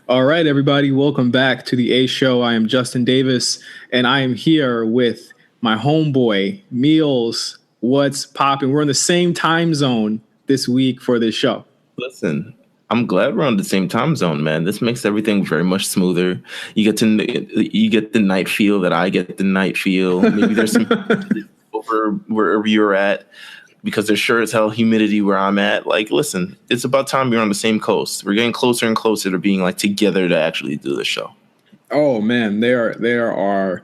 All right, everybody, welcome back to the A Show. I am Justin Davis, and I am here with my homeboy, Meelz. What's popping? We're in the same time zone this week for this show. Listen, I'm glad we're on the same time zone, man. This makes everything very much smoother. You get the night feel that I get the night feel. Maybe there's some over wherever you're at, because there's sure as hell humidity where I'm at. Like, listen, it's about time we're on the same coast. We're getting closer and closer to being like together to actually do the show. Oh man, there are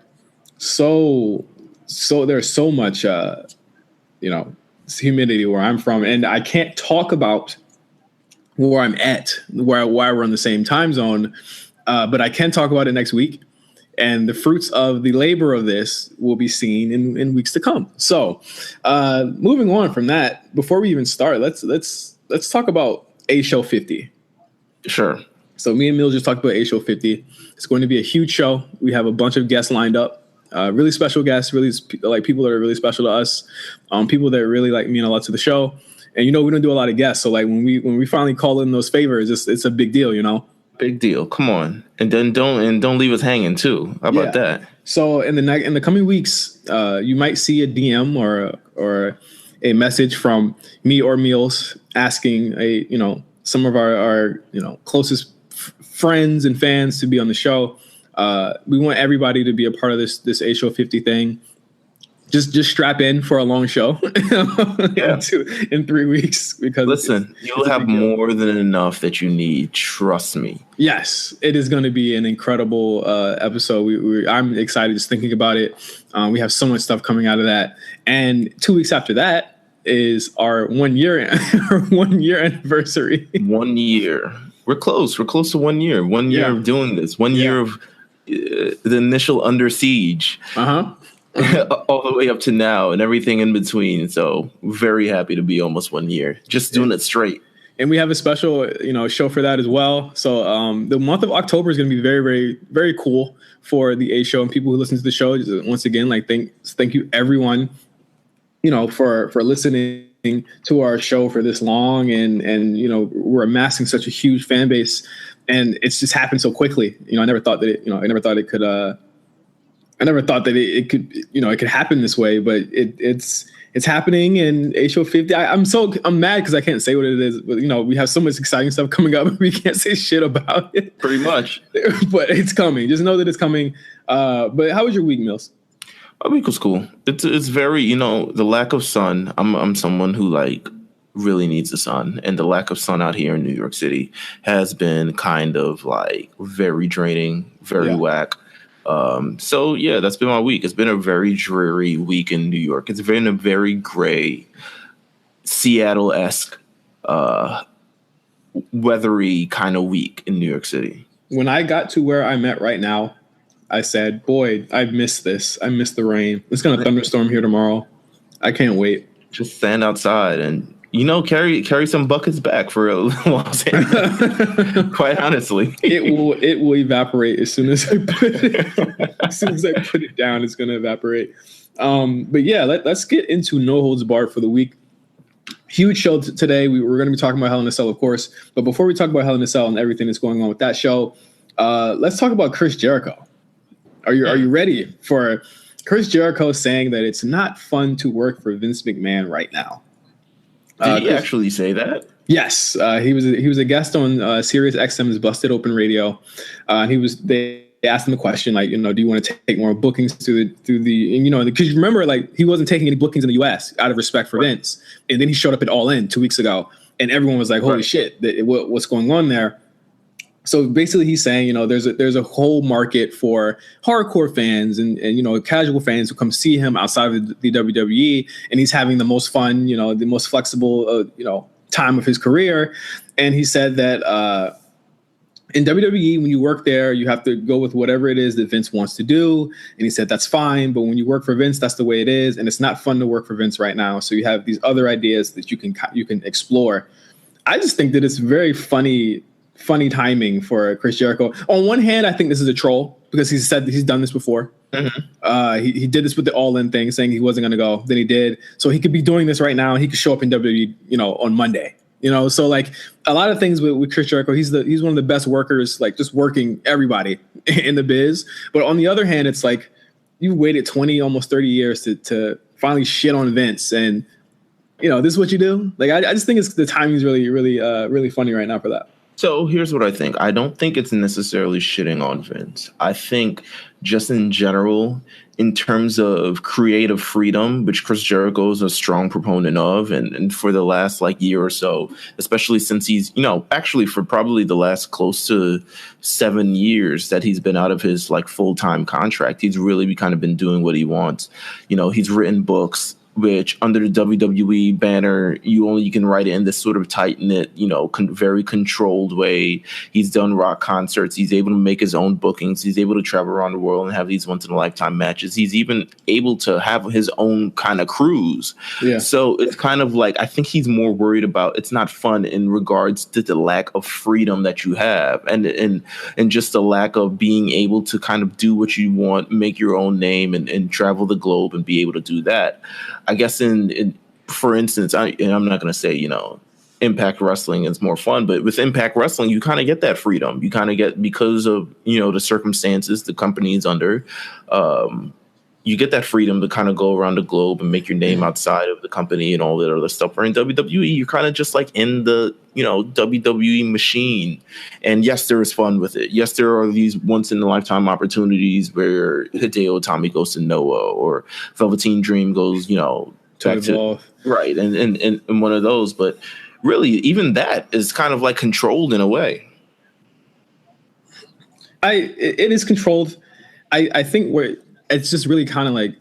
so there's so much humidity where I'm from, and I can't talk about where I'm at, why we're on the same time zone, but I can talk about it next week. And the fruits of the labor of this will be seen in weeks to come. So, moving on from that, before we even start, let's talk about A Show 50. Sure. So me and Meelz just talked about A Show 50. It's going to be a huge show. We have a bunch of guests lined up, really special guests, really like people that are really special to us, people that really like mean a lot to the show. And we don't do a lot of guests, so like when we finally call in those favors, it's a big deal, Big deal. Come on, and then don't leave us hanging too. How about that? So in the coming weeks, you might see a DM or a message from me or Meelz asking some of our closest friends and fans to be on the show. We want everybody to be a part of this A Show 50 thing. Just strap in for a long show in 3 weeks, because listen, you'll have more than enough that you need. Trust me. Yes, it is going to be an incredible episode. I'm excited just thinking about it. We have so much stuff coming out of that, and 2 weeks after that is our 1 year anniversary. 1 year. We're close. We're close to 1 year. 1 year of doing this. 1 year of the initial Under Siege. All the way up to now and everything in between. So very happy to be almost 1 year, just doing it straight. And we have a special, show for that as well. So the month of October is going to be very, very, very cool for the A Show and people who listen to the show. Just, once again, thank you everyone, for listening to our show for this long, and we're amassing such a huge fan base, and it's just happened so quickly. I never thought that it could. I never thought that it could, it could happen this way, but it's happening. And A Show 50, I'm mad because I can't say what it is, but we have so much exciting stuff coming up. We can't say shit about it. Pretty much, but it's coming. Just know that it's coming. But how was your week, Meelz? My week was cool. It's very, the lack of sun. I'm someone who really needs the sun, and the lack of sun out here in New York City has been kind of very draining, very whack. So yeah, that's been my week. It's been a very dreary week in New York. It's been a very gray, Seattle-esque, weathery kind of week in New York City. When I got to where I'm at right now, I said, boy, I miss this. I miss the rain. It's going to thunderstorm here tomorrow. I can't wait. Just stand outside and carry some buckets back for Los Angeles. Quite honestly, it will evaporate as soon as I put it down. It's going to evaporate. But yeah, let's get into No Holds Barred for the week. Huge show today. We're going to be talking about Hell in a Cell, of course. But before we talk about Hell in a Cell and everything that's going on with that show, let's talk about Chris Jericho. Are you ready for Chris Jericho saying that it's not fun to work for Vince McMahon right now? Did he actually say that? Yes, he was a guest on Sirius XM's Busted Open Radio. They asked him a question do you want to take more bookings through the because you remember he wasn't taking any bookings in the U.S. out of respect for Vince, and then he showed up at All In 2 weeks ago, and everyone was like, holy shit, what's going on there? So basically he's saying, there's a whole market for hardcore fans and casual fans who come see him outside of the WWE, and he's having the most fun, the most flexible, time of his career. And he said that in WWE, when you work there, you have to go with whatever it is that Vince wants to do. And he said, that's fine. But when you work for Vince, that's the way it is. And it's not fun to work for Vince right now. So you have these other ideas that you can explore. I just think that it's very funny timing for Chris Jericho. On one hand, I think this is a troll because he said he's done this before. Mm-hmm. He did this with the All In thing, saying he wasn't going to go. Then he did. So he could be doing this right now. He could show up in WWE, on Monday. You know, so like a lot of things with Chris Jericho, he's one of the best workers, like just working everybody in the biz. But on the other hand, it's like you waited 20, almost 30 years to finally shit on Vince, and you know, this is what you do. Like I just think the timing is really, really, really funny right now for that. So here's what I think. I don't think it's necessarily shitting on Vince. I think just in general, in terms of creative freedom, which Chris Jericho is a strong proponent of, and for the last like year or so, especially since he's, you know, actually for probably the last close to 7 years that he's been out of his like full-time contract, he's really kind of been doing what he wants. You know, he's written books, which under the WWE banner, you can write it in this sort of tight-knit, you know, very controlled way. He's done rock concerts. He's able to make his own bookings. He's able to travel around the world and have these once-in-a-lifetime matches. He's even able to have his own kind of cruise. Yeah. So it's kind of like, I think he's more worried about it's not fun in regards to the lack of freedom that you have and just the lack of being able to kind of do what you want, make your own name and travel the globe and be able to do that. I guess for instance, I'm not going to say, you know, Impact Wrestling is more fun, but with Impact Wrestling, you kind of get that freedom. You kind of get, because of, you know, the circumstances the company is under, you get that freedom to kind of go around the globe and make your name outside of the company and all that other stuff. Or in WWE, you're kind of just like in the, you know, WWE machine. And yes, there is fun with it. Yes, there are these once in a lifetime opportunities where Hideo Itami goes to Noah or Velveteen Dream goes, you know, back to right. And one of those, but really even that is kind of like controlled in a way. It is controlled. I think it's just really kind of like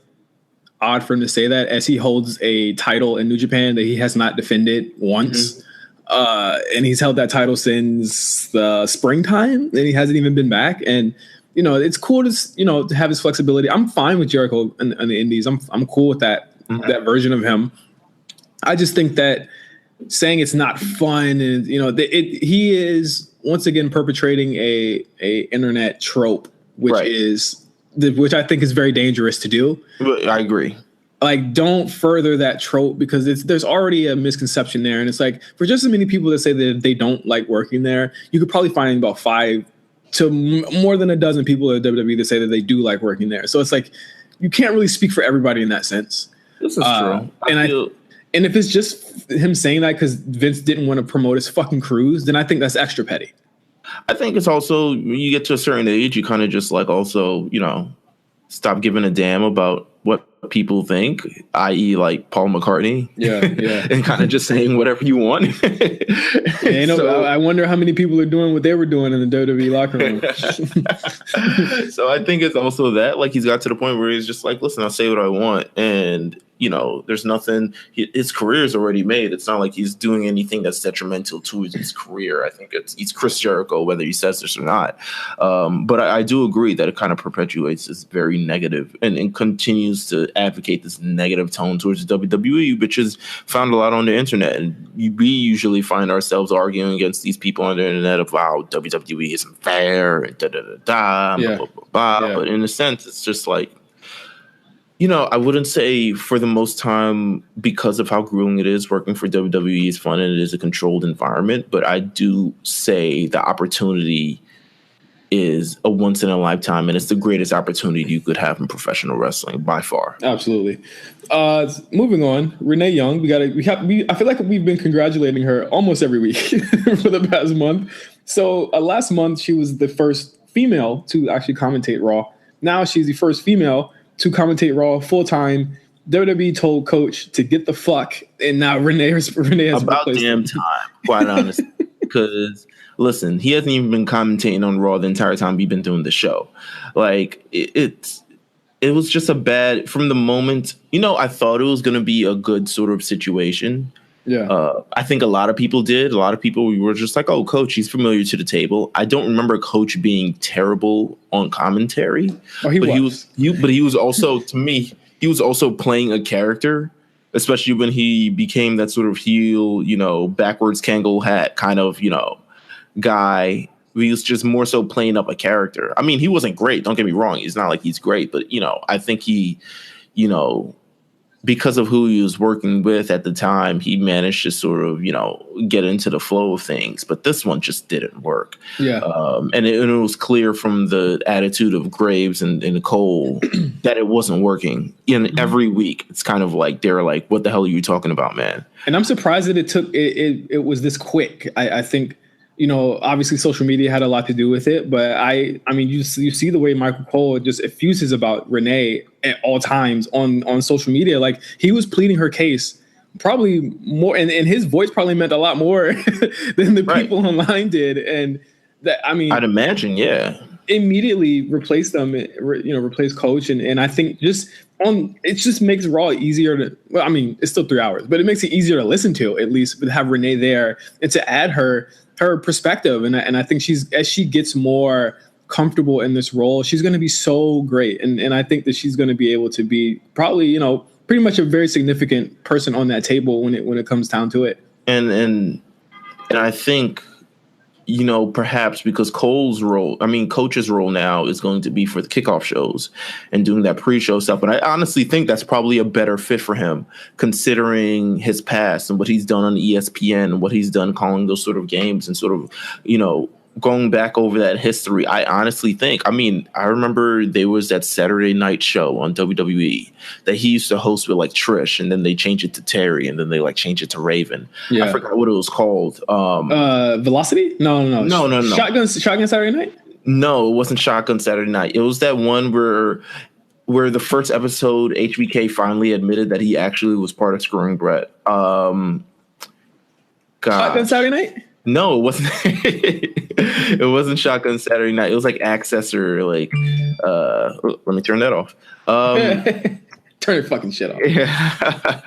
odd for him to say that as he holds a title in New Japan that he has not defended once. Mm-hmm. And he's held that title since the springtime and he hasn't even been back. And, you know, it's cool to, you know, to have his flexibility. I'm fine with Jericho in the indies. I'm cool with that, mm-hmm. that version of him. I just think that saying it's not fun and, you know, he is once again perpetrating a internet trope, which right. Which I think is very dangerous to do. I agree. Like, don't further that trope because there's already a misconception there. And it's like, for just as many people that say that they don't like working there, you could probably find about 5 to more than a dozen people at WWE that say that they do like working there. So it's like, you can't really speak for everybody in that sense. This is true. And if it's just him saying that because Vince didn't want to promote his fucking cruise, then I think that's extra petty. I think it's also, when you get to a certain age, you kind of just like also, you know, stop giving a damn about what people think, i.e. like Paul McCartney. Yeah. And kind of just saying whatever you want. You know, so, I wonder how many people are doing what they were doing in the WWE locker room. So I think it's also that, like, he's got to the point where he's just like, listen, I'll say what I want. And, you know, there's nothing, his career is already made. It's not like he's doing anything that's detrimental to his career. I think he's Chris Jericho, whether he says this or not. But I do agree that it kind of perpetuates this very negative and continues to advocate this negative tone towards the WWE, which is found a lot on the internet. And we usually find ourselves arguing against these people on the internet of, wow, WWE isn't fair, and blah, blah, blah. Yeah. But in a sense, it's just like, you know, I wouldn't say for the most time, because of how grueling it is, working for WWE is fun and it is a controlled environment. But I do say the opportunity is a once in a lifetime, and it's the greatest opportunity you could have in professional wrestling by far. Absolutely. Moving on, Renee Young. I feel like we've been congratulating her almost every week for the past month. So last month she was the first female to actually commentate Raw. Now she's the first female to commentate Raw full time. WWE told Coach to get the fuck, and now Renee has about damn time, quite honestly. Because listen, he hasn't even been commentating on Raw the entire time we've been doing the show. Like it was just a bad from the moment. You know, I thought it was going to be a good sort of situation. Yeah, I think a lot of people did. A lot of people were just like, "Oh, Coach, he's familiar to the table." I don't remember Coach being terrible on commentary. Oh, he was also, to me, he was also playing a character, especially when he became that sort of heel, you know, backwards Kangol hat kind of, you know, guy. He was just more so playing up a character. I mean, he wasn't great. Don't get me wrong. It's not like he's great, but, you know, I think he, you know, because of who he was working with at the time, he managed to sort of, get into the flow of things. But this one just didn't work. Yeah. And it was clear from the attitude of Graves and Cole that it wasn't working. Every week, it's kind of like they're like, "What the hell are you talking about, man?" And I'm surprised that it was this quick. I think, obviously social media had a lot to do with it, but I mean, you see the way Michael Cole just effuses about Renee at all times on social media. Like, he was pleading her case probably more, and his voice probably meant a lot more than the people online did. And that, I mean, I'd imagine, yeah. Immediately replace them, replace Coach. And I think it just makes Raw easier to, well, I mean, it's still 3 hours, but it makes it easier to listen to, at least, to have Renee there and to add her perspective. And I think as she gets more comfortable in this role, she's going to be so great. And I think that she's going to be able to be probably, pretty much a very significant person on that table when it comes down to it. And I think, perhaps because Coach's role now is going to be for the kickoff shows and doing that pre-show stuff. And I honestly think that's probably a better fit for him, considering his past and what he's done on ESPN and what he's done calling those sort of games and sort of, going back over that history. I honestly think, I remember there was that Saturday night show on WWE that he used to host with like Trish, and then they changed it to Terry, and then they like changed it to Raven. Yeah. I forgot what it was called. Velocity? No. Shotgun Saturday Night? No, it wasn't Shotgun Saturday Night. It was that one where the first episode HBK finally admitted that he actually was part of screwing Brett. Shotgun Saturday Night? No, it wasn't. It wasn't Shotgun Saturday Night. It was like Access or like. Let me turn that off. Turn your fucking shit off. Yeah.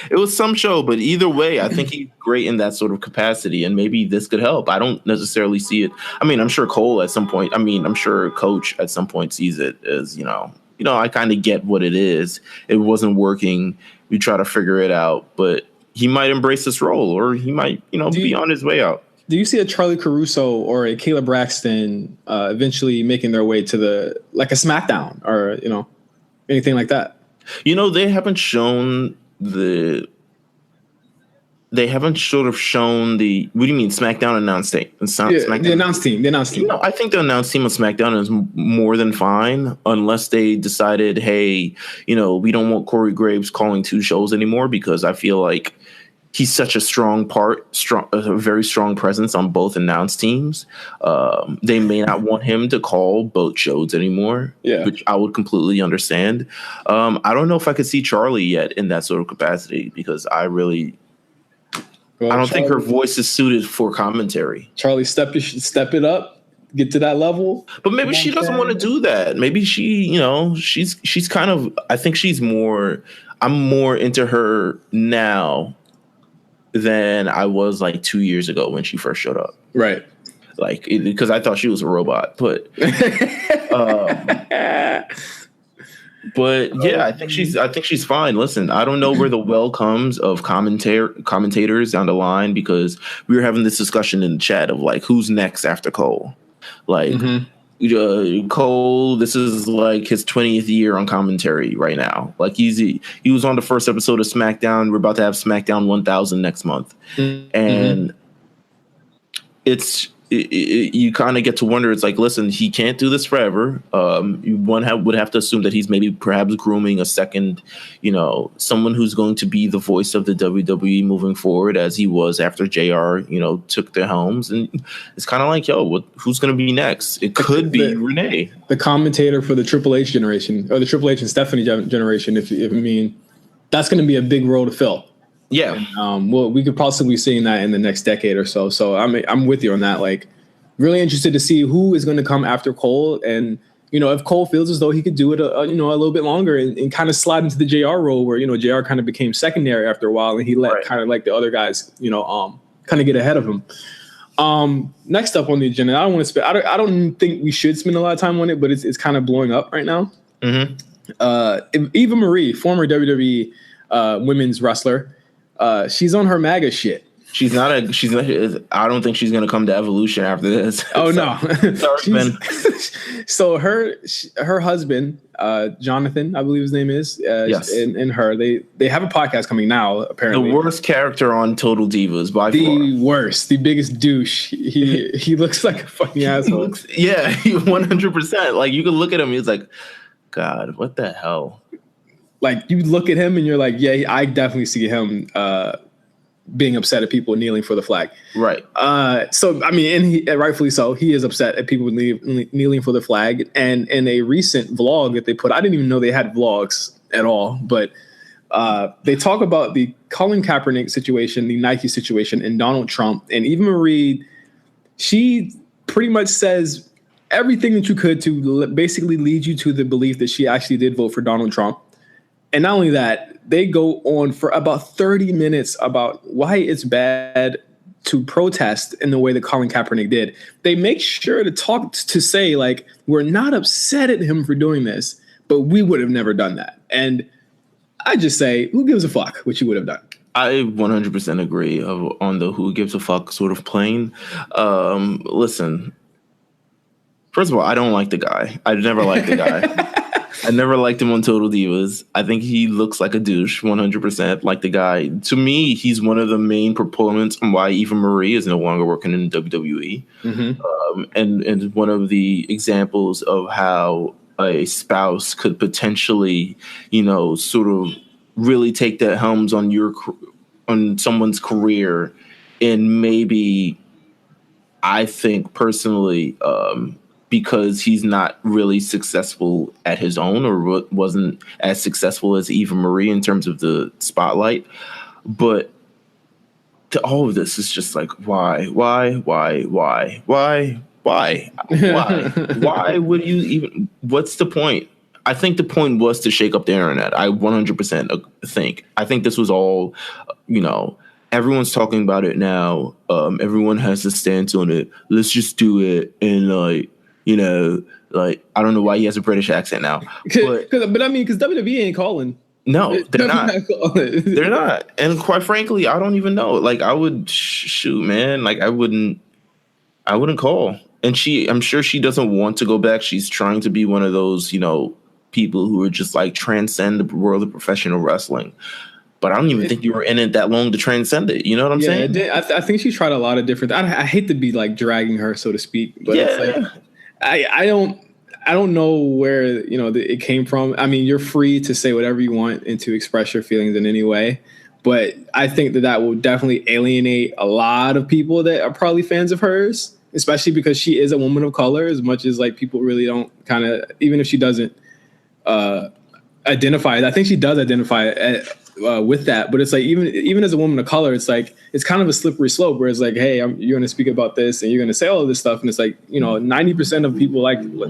It was some show, but either way, I think he's great in that sort of capacity, and maybe this could help. I don't necessarily see it. I'm sure Cole at some point. I'm sure Coach at some point sees it as I kind of get what it is. It wasn't working. We try to figure it out, but he might embrace this role, or he might, be on his way out. Do you see a Charlie Caruso or a Kayla Braxton eventually making their way to a SmackDown or, anything like that? They haven't shown they haven't sort of shown the, what do you mean, SmackDown announced team? The announced team. I think the announced team of SmackDown is more than fine, unless they decided, hey, we don't want Corey Graves calling 2 shows anymore, because I feel like he's such a very strong presence on both announced teams. They may not want him to call both shows anymore, which I would completely understand. I don't know if I could see Charlie yet in that sort of capacity, because I don't think her voice is suited for commentary. Charlie, step it up, get to that level. But maybe she doesn't want to do that. Maybe she, she's kind of, I think I'm more into her now than I was like 2 years ago when she first showed up. Right. Like, because I thought she was a robot, but but yeah, I think she's fine. Listen, I don't know where the well comes of commentators down the line, because we were having this discussion in the chat of like, who's next after Cole? Like, Cole, this is like his 20th year on commentary right now. Like, he was on the first episode of SmackDown. We're about to have SmackDown 1000 next month, and you kind of get to wonder. It's like, listen, he can't do this forever. Would have to assume that he's perhaps grooming a second, someone who's going to be the voice of the WWE moving forward, as he was after JR, took the helms. And it's kind of like, who's going to be next? It could be Renee, the commentator for the Triple H generation, or the Triple H and Stephanie generation. If that's going to be a big role to fill. Yeah. Well, we could possibly see that in the next decade or so. So I'm with you on that. Like, really interested to see who is going to come after Cole, and if Cole feels as though he could do it a little bit longer and kind of slide into the JR role, where JR kind of became secondary after a while, and he let kind of like the other guys kind of get ahead of him. Next up on the agenda, I don't think we should spend a lot of time on it, but it's kind of blowing up right now. Eva Marie, former WWE women's wrestler. She's on her MAGA shit. She's not. I don't think she's gonna come to Evolution after this. Oh no. Sorry, man. So her husband, Jonathan, I believe his name is. Yes. And her, they have a podcast coming now. Apparently, the worst character on Total Divas by far. The worst, the biggest douche. He looks like a fucking asshole. He 100%. Like you can look at him, he's like, God, what the hell? Like you look at him and you're like, yeah, I definitely see him being upset at people kneeling for the flag. Right. So, I mean, and rightfully so, he is upset at people kneeling for the flag. And in a recent vlog that they put, I didn't even know they had vlogs at all, but they talk about the Colin Kaepernick situation, the Nike situation, and Donald Trump. And Eva Marie, she pretty much says everything that you could to basically lead you to the belief that she actually did vote for Donald Trump. And not only that, they go on for about 30 minutes about why it's bad to protest in the way that Colin Kaepernick did. They make sure to say, like, we're not upset at him for doing this, but we would have never done that. And I just say, who gives a fuck what you would have done? I 100% agree on the who gives a fuck sort of plane. Listen, first of all, I don't like the guy. I never liked the guy. I never liked him on Total Divas. I think he looks like a douche, 100%. Like the guy, to me, he's one of the main proponents on why Eva Marie is no longer working in WWE, and one of the examples of how a spouse could potentially, sort of really take the helms on someone's career, and maybe, I think personally, because he's not really successful at his own or wasn't as successful as Eva Marie in terms of the spotlight. But to all of this is just like, why would you even, what's the point? I think the point was to shake up the internet. I 100% think. I think this was all, everyone's talking about it now. Everyone has a stance on it. Let's just do it. And I don't know why he has a British accent now. But I mean, because WWE ain't calling. No, they're not. They're not. And quite frankly, I don't even know. Like, I would shoot, man. Like, I wouldn't call. And I'm sure she doesn't want to go back. She's trying to be one of those, people who are just like transcend the world of professional wrestling. But I don't even think you were in it that long to transcend it. You know what I'm saying? I think she tried a lot of different. I hate to be like dragging her, so to speak. But it's like, I don't know where it came from. I mean, you're free to say whatever you want and to express your feelings in any way, but I think that will definitely alienate a lot of people that are probably fans of hers, especially because she is a woman of color. As much as like people really don't kind of, even if she doesn't identify, I think she does identify with that. But it's like even as a woman of color, it's like it's kind of a slippery slope where it's like, hey, you're going to speak about this and you're going to say all of this stuff, and it's like 90% of people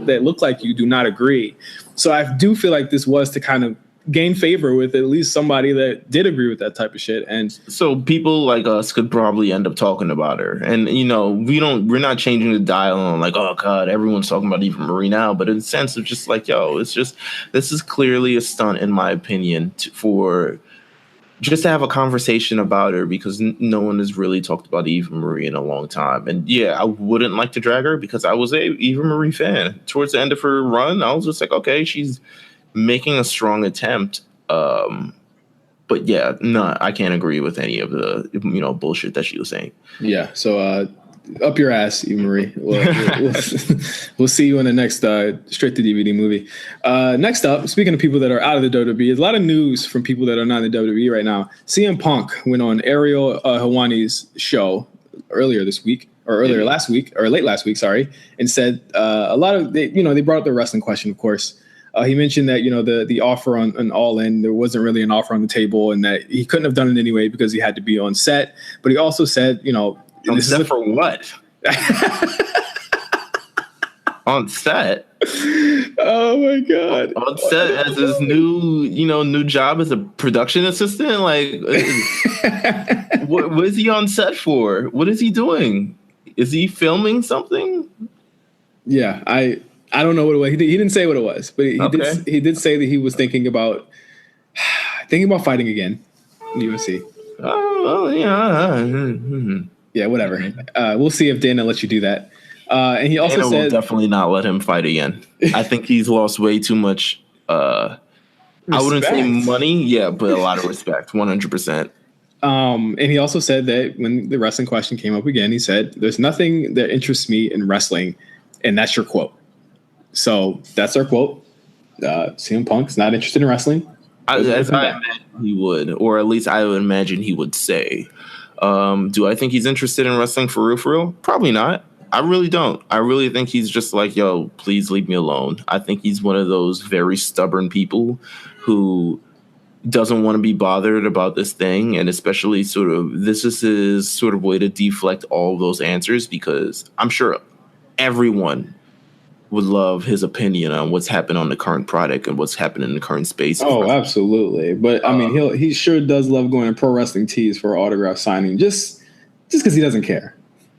that look like you do not agree. So I do feel like this was to kind of gain favor with at least somebody that did agree with that type of shit. And so people like us could probably end up talking about her, and we're not changing the dial on like, oh god, everyone's talking about Eva Marie now, but in the sense of just like, this is clearly a stunt in my opinion for just to have a conversation about her, because no one has really talked about Eva Marie in a long time. And I wouldn't like to drag her because I was a Eva Marie fan. Towards the end of her run, I was just like, okay, she's making a strong attempt. But I can't agree with any of the bullshit that she was saying. Yeah. So up your ass, Eva Marie. We'll see you in the next straight to DVD movie. Next up, speaking of people that are out of the WWE, there's a lot of news from people that are not in the WWE right now. CM Punk went on Ariel Helwani's show earlier this week, or last week, or late last week, sorry, and said a lot of they brought up the wrestling question, of course. He mentioned that the offer on All In, there wasn't really an offer on the table, and that he couldn't have done it anyway because he had to be on set. But he also said, on set for what? On set? Oh my god! On set as his new job as a production assistant. Like, what is he on set for? What is he doing? Is he filming something? Yeah, I don't know what it was. He didn't say what it was, but he did say that he was thinking about fighting again in UFC. Oh, well, yeah, whatever. We'll see if Dana lets you do that. And he also Dana said, will definitely not let him fight again. I think he's lost way too much. I wouldn't say money, but a lot of respect, 100%. And he also said that when the wrestling question came up again, he said, "There's nothing that interests me in wrestling," and that's your quote. So that's our quote. CM Punk's not interested in wrestling. As I imagine he would, or at least I would imagine he would say. Do I think he's interested in wrestling for real? Probably not. I really don't. I really think he's just like, yo, please leave me alone. I think he's one of those very stubborn people who doesn't want to be bothered about this thing. And especially this is his sort of way to deflect all of those answers, because I'm sure everyone would love his opinion on what's happened on the current product and what's happened in the current space. Oh, absolutely. But I mean, he sure does love going to pro wrestling tees for autograph signing, just because he doesn't care,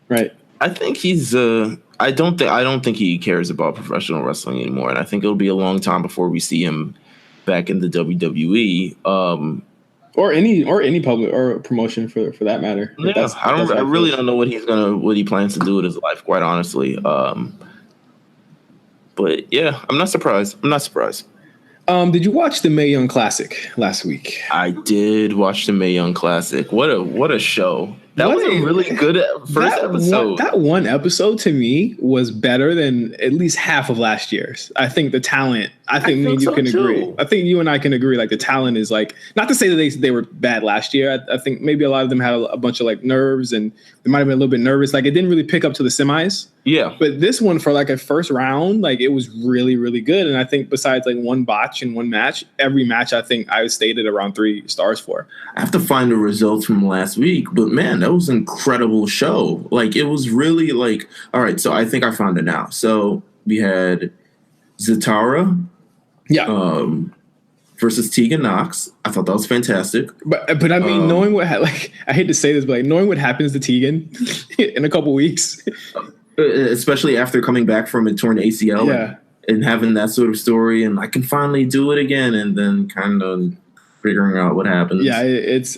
right? I think he's. I don't think he cares about professional wrestling anymore, and I think it'll be a long time before we see him back in the WWE. Or any public or promotion for that matter. Yeah, I really don't know what he plans to do with his life, quite honestly. But yeah, I'm not surprised. Did you watch the Mae Young Classic last week? I did watch the Mae Young Classic. What a show. That was a really good first episode. That one episode to me was better than at least half of last year's. I think the talent, I think me and you can agree. I think you and I can agree. Like the talent is like, not to say that they were bad last year. I think maybe a lot of them had a bunch of like nerves and they might have been a little bit nervous. Like it didn't really pick up to the semis. Yeah. But this one for like a first round, like it was really, really good. And I think besides like one botch in one match, every match I think I stayed at around 3 stars for. I have to find the results from last week, but man, that was an incredible show. Like it was really like, all right, so I think I found it now. So we had Zatara versus Tegan Knox. I thought that was fantastic. But I mean, knowing what I hate to say this, but like knowing what happens to Tegan in a couple weeks. Especially after coming back from a torn ACL and having that sort of story, and I can finally do it again, and then kind of figuring out what happens. Yeah,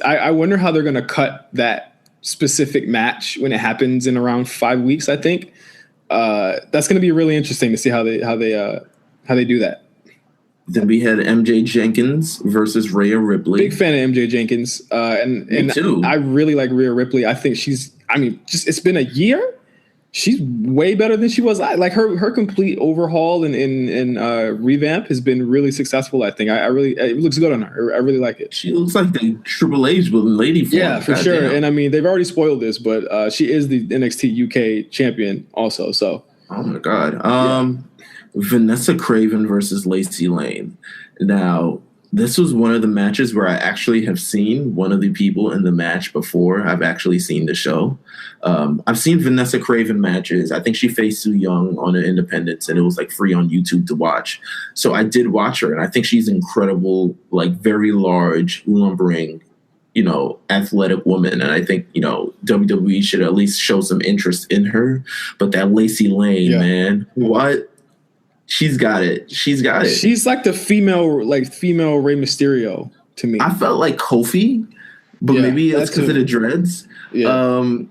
I wonder how they're going to cut that specific match when it happens in around 5 weeks. I think that's going to be really interesting to see how they do that. Then we had MJ Jenkins versus Rhea Ripley. Big fan of MJ Jenkins, and Me too. I really like Rhea Ripley. I think it's been a year. She's way better than she was. Like her complete overhaul and revamp has been really successful. I think it looks good on her. I really like it. She looks like the Triple H lady. For sure. Damn. And I mean, they've already spoiled this, but she is the NXT UK champion also. So. Oh my God. Vanessa Craven versus Lacey Lane. Now, this was one of the matches where I actually have seen one of the people in the match before I've actually seen the show. I've seen Vanessa Craven matches. I think she faced Sue Young on an Independence, and it was like free on YouTube to watch. So I did watch her, and I think she's incredible, like very large, lumbering, athletic woman. And I think, WWE should at least show some interest in her. But that Lacey Lane, man, what? She's got it. She's like the female Rey Mysterio to me. I felt like Kofi, but maybe it's because of the dreads. Yeah.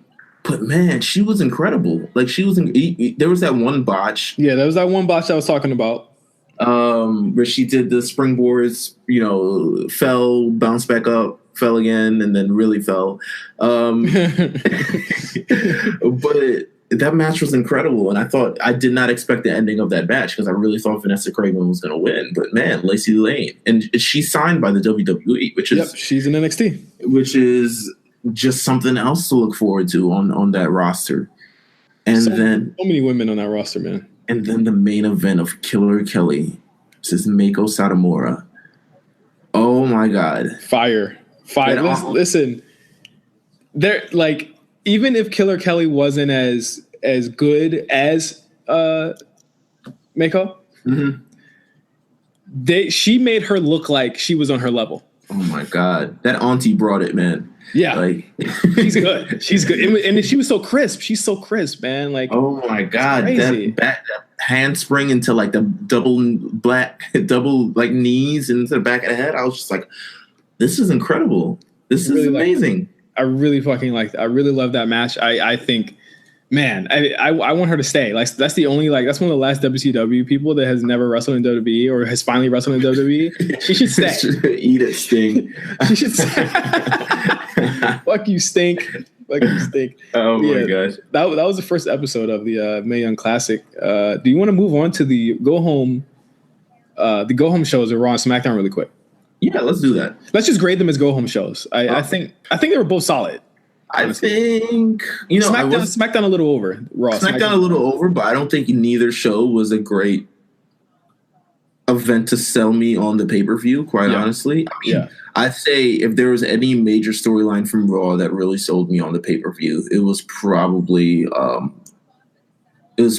But man, she was incredible. Like there was that one botch. Yeah, there was that one botch I was talking about. Where she did the springboards, fell, bounced back up, fell again, and then really fell. But that match was incredible, and I did not expect the ending of that match because I really thought Vanessa Craven was going to win. But man, Lacey Lane, and she's signed by the WWE, which is she's in NXT, which is just something else to look forward to on that roster. And then so many women on that roster, man. And then the main event of Killer Kelly versus Meiko Satomura. Oh my God, fire! Listen, they're like. Even if Killer Kelly wasn't as good as Meiko, she made her look like she was on her level. Oh my God, that auntie brought it, man. Yeah, like she's good. She's good, and she was so crisp. She's so crisp, man. Like, oh my God, that handspring into like the double like knees into the back of the head. I was just like, this is incredible. This is amazing. I really fucking liked it. I really love that match. I think, man, I want her to stay. Like that's the only that's one of the last WCW people that has never wrestled in WWE or has finally wrestled in WWE. She should stay. Eat it, Sting. She should stay. Fuck you, Stink. Fuck you, Stink. Oh my gosh. That was the first episode of the Mae Young Classic. Do you want to move on to the go home shows of Raw and SmackDown really quick? Yeah, let's do that. Let's just grade them as go home shows. I think they were both solid. Honestly. I think SmackDown a little over. Raw SmackDown a little over, but I don't think neither show was a great event to sell me on the pay-per-view, quite honestly. I mean, I'd say if there was any major storyline from Raw that really sold me on the pay-per-view, it was probably the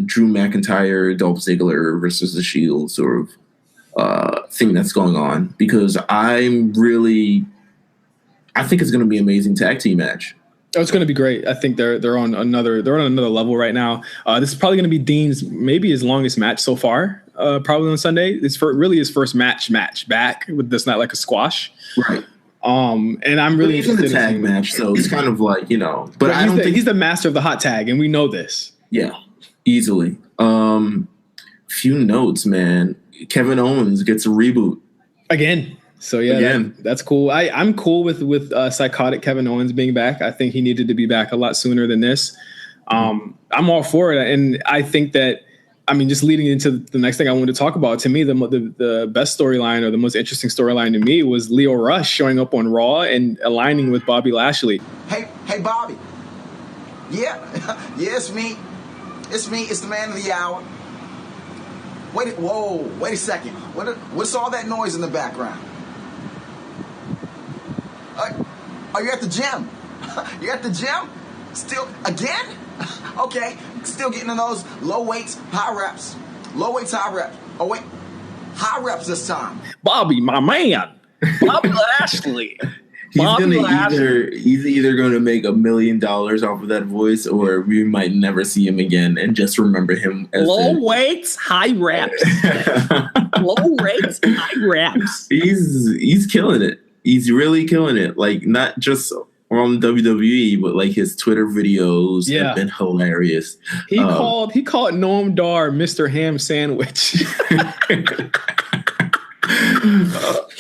Drew McIntyre, Dolph Ziggler versus the Shield sort of thing that's going on, because I think it's going to be an amazing tag team match. Oh, it's going to be great. I think they're on another level right now. This is probably going to be Dean's maybe his longest match so far. Probably on Sunday. It's really his first match back with this, not like a squash. Right. And I'm really interested in the tag match, so it's kind of like, but I don't think he's the master of the hot tag, and we know this. Yeah, easily. Few notes, man. Kevin Owens gets a reboot again. So that's cool. I'm cool with psychotic Kevin Owens being back. I think he needed to be back a lot sooner than this. I'm all for it, and I think that, I mean, just leading into the next thing I wanted to talk about, to me, the best storyline or the most interesting storyline to me was Lio Rush showing up on Raw and aligning with Bobby Lashley. Hey, Bobby. Yeah, it's me. It's the man of the hour. Wait a second. What's all that noise in the background? Are you at the gym? You at the gym? Still again? Okay, still getting in those low weights, high reps. Low weights, high reps. Oh wait, high reps this time. Bobby, my man. Bobby Lashley. He's either going to make $1 million off of that voice, or we might never see him again and just remember him as low weights, high reps. Low weights, high reps. He's killing it. He's really killing it. Like, not just on WWE, but like his Twitter videos have been hilarious. He called Noam Dar Mr. Ham Sandwich.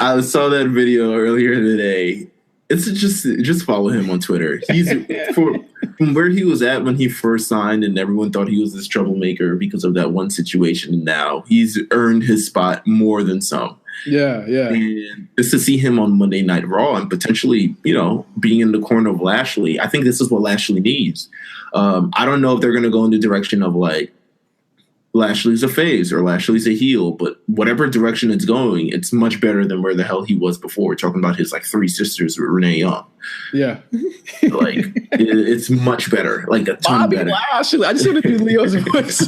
I saw that video earlier today. It's just follow him on Twitter. He's from where he was at when he first signed, and everyone thought he was this troublemaker because of that one situation. And now he's earned his spot more than some. Yeah. And just to see him on Monday Night Raw and potentially, being in the corner of Lashley, I think this is what Lashley needs. I don't know if they're going to go in the direction of like Lashley's a face or Lashley's a heel, but whatever direction it's going, it's much better than where the hell he was before. Talking about his like three sisters with Renee Young. Yeah. It's much better. Like a ton Bobby better. Lashley. I just want to do Leo's voice.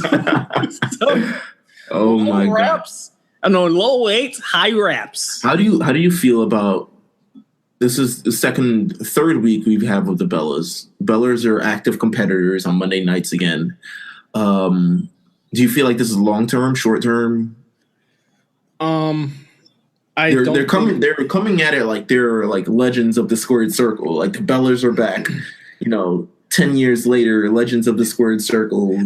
Oh my God. I know, low weights, high reps. How do you feel about this? Is the third week we have of the Bellas. Bellas are active competitors on Monday nights again. Do you feel like this is long term, short term? They're coming at it like they're like legends of the squared circle. Like the Bellas are back, 10 years later, Legends of the Squared Circle.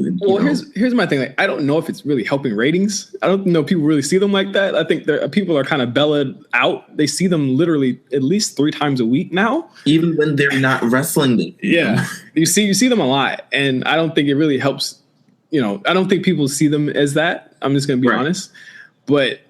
Here's my thing. Like, I don't know if it's really helping ratings. I don't know if people really see them like that. I think people are kind of bellaed out. They see them literally at least 3 times a week now. Even when they're not wrestling them. Yeah. You see them a lot. And I don't think it really helps. I don't think people see them as that. I'm just going to be honest. But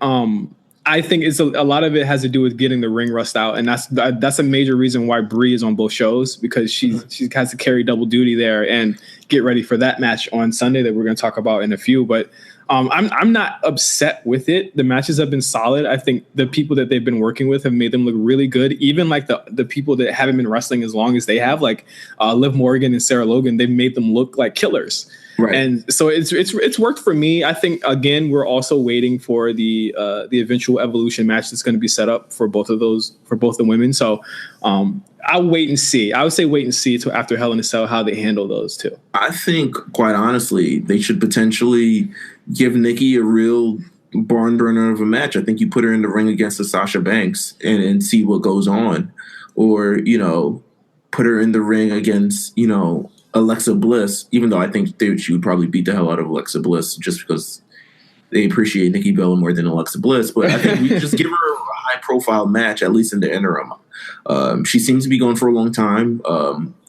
I think it's a lot of it has to do with getting the ring rust out, and that's a major reason why Brie is on both shows, because she has to carry double duty there and get ready for that match on Sunday that we're going to talk about in a few. But I'm not upset with it. The matches have been solid. I think the people that they've been working with have made them look really good. Even like the people that haven't been wrestling as long as they have, like Liv Morgan and Sarah Logan, they've made them look like killers. Right. And so it's worked for me. I think, again, we're also waiting for the eventual Evolution match that's going to be set up for both of the women. So I'll wait and see. I would say wait and see till after Hell in a Cell how they handle those two. I think, quite honestly, they should potentially give Nikki a real barn burner of a match. I think you put her in the ring against the Sasha Banks and see what goes on. or, you know, put her in the ring against, you know, Alexa Bliss, even though I think she would probably beat the hell out of Alexa Bliss just because they appreciate Nikki Bella more than Alexa Bliss. But I think we just give her a high-profile match, at least in the interim. She seems to be going for a long time.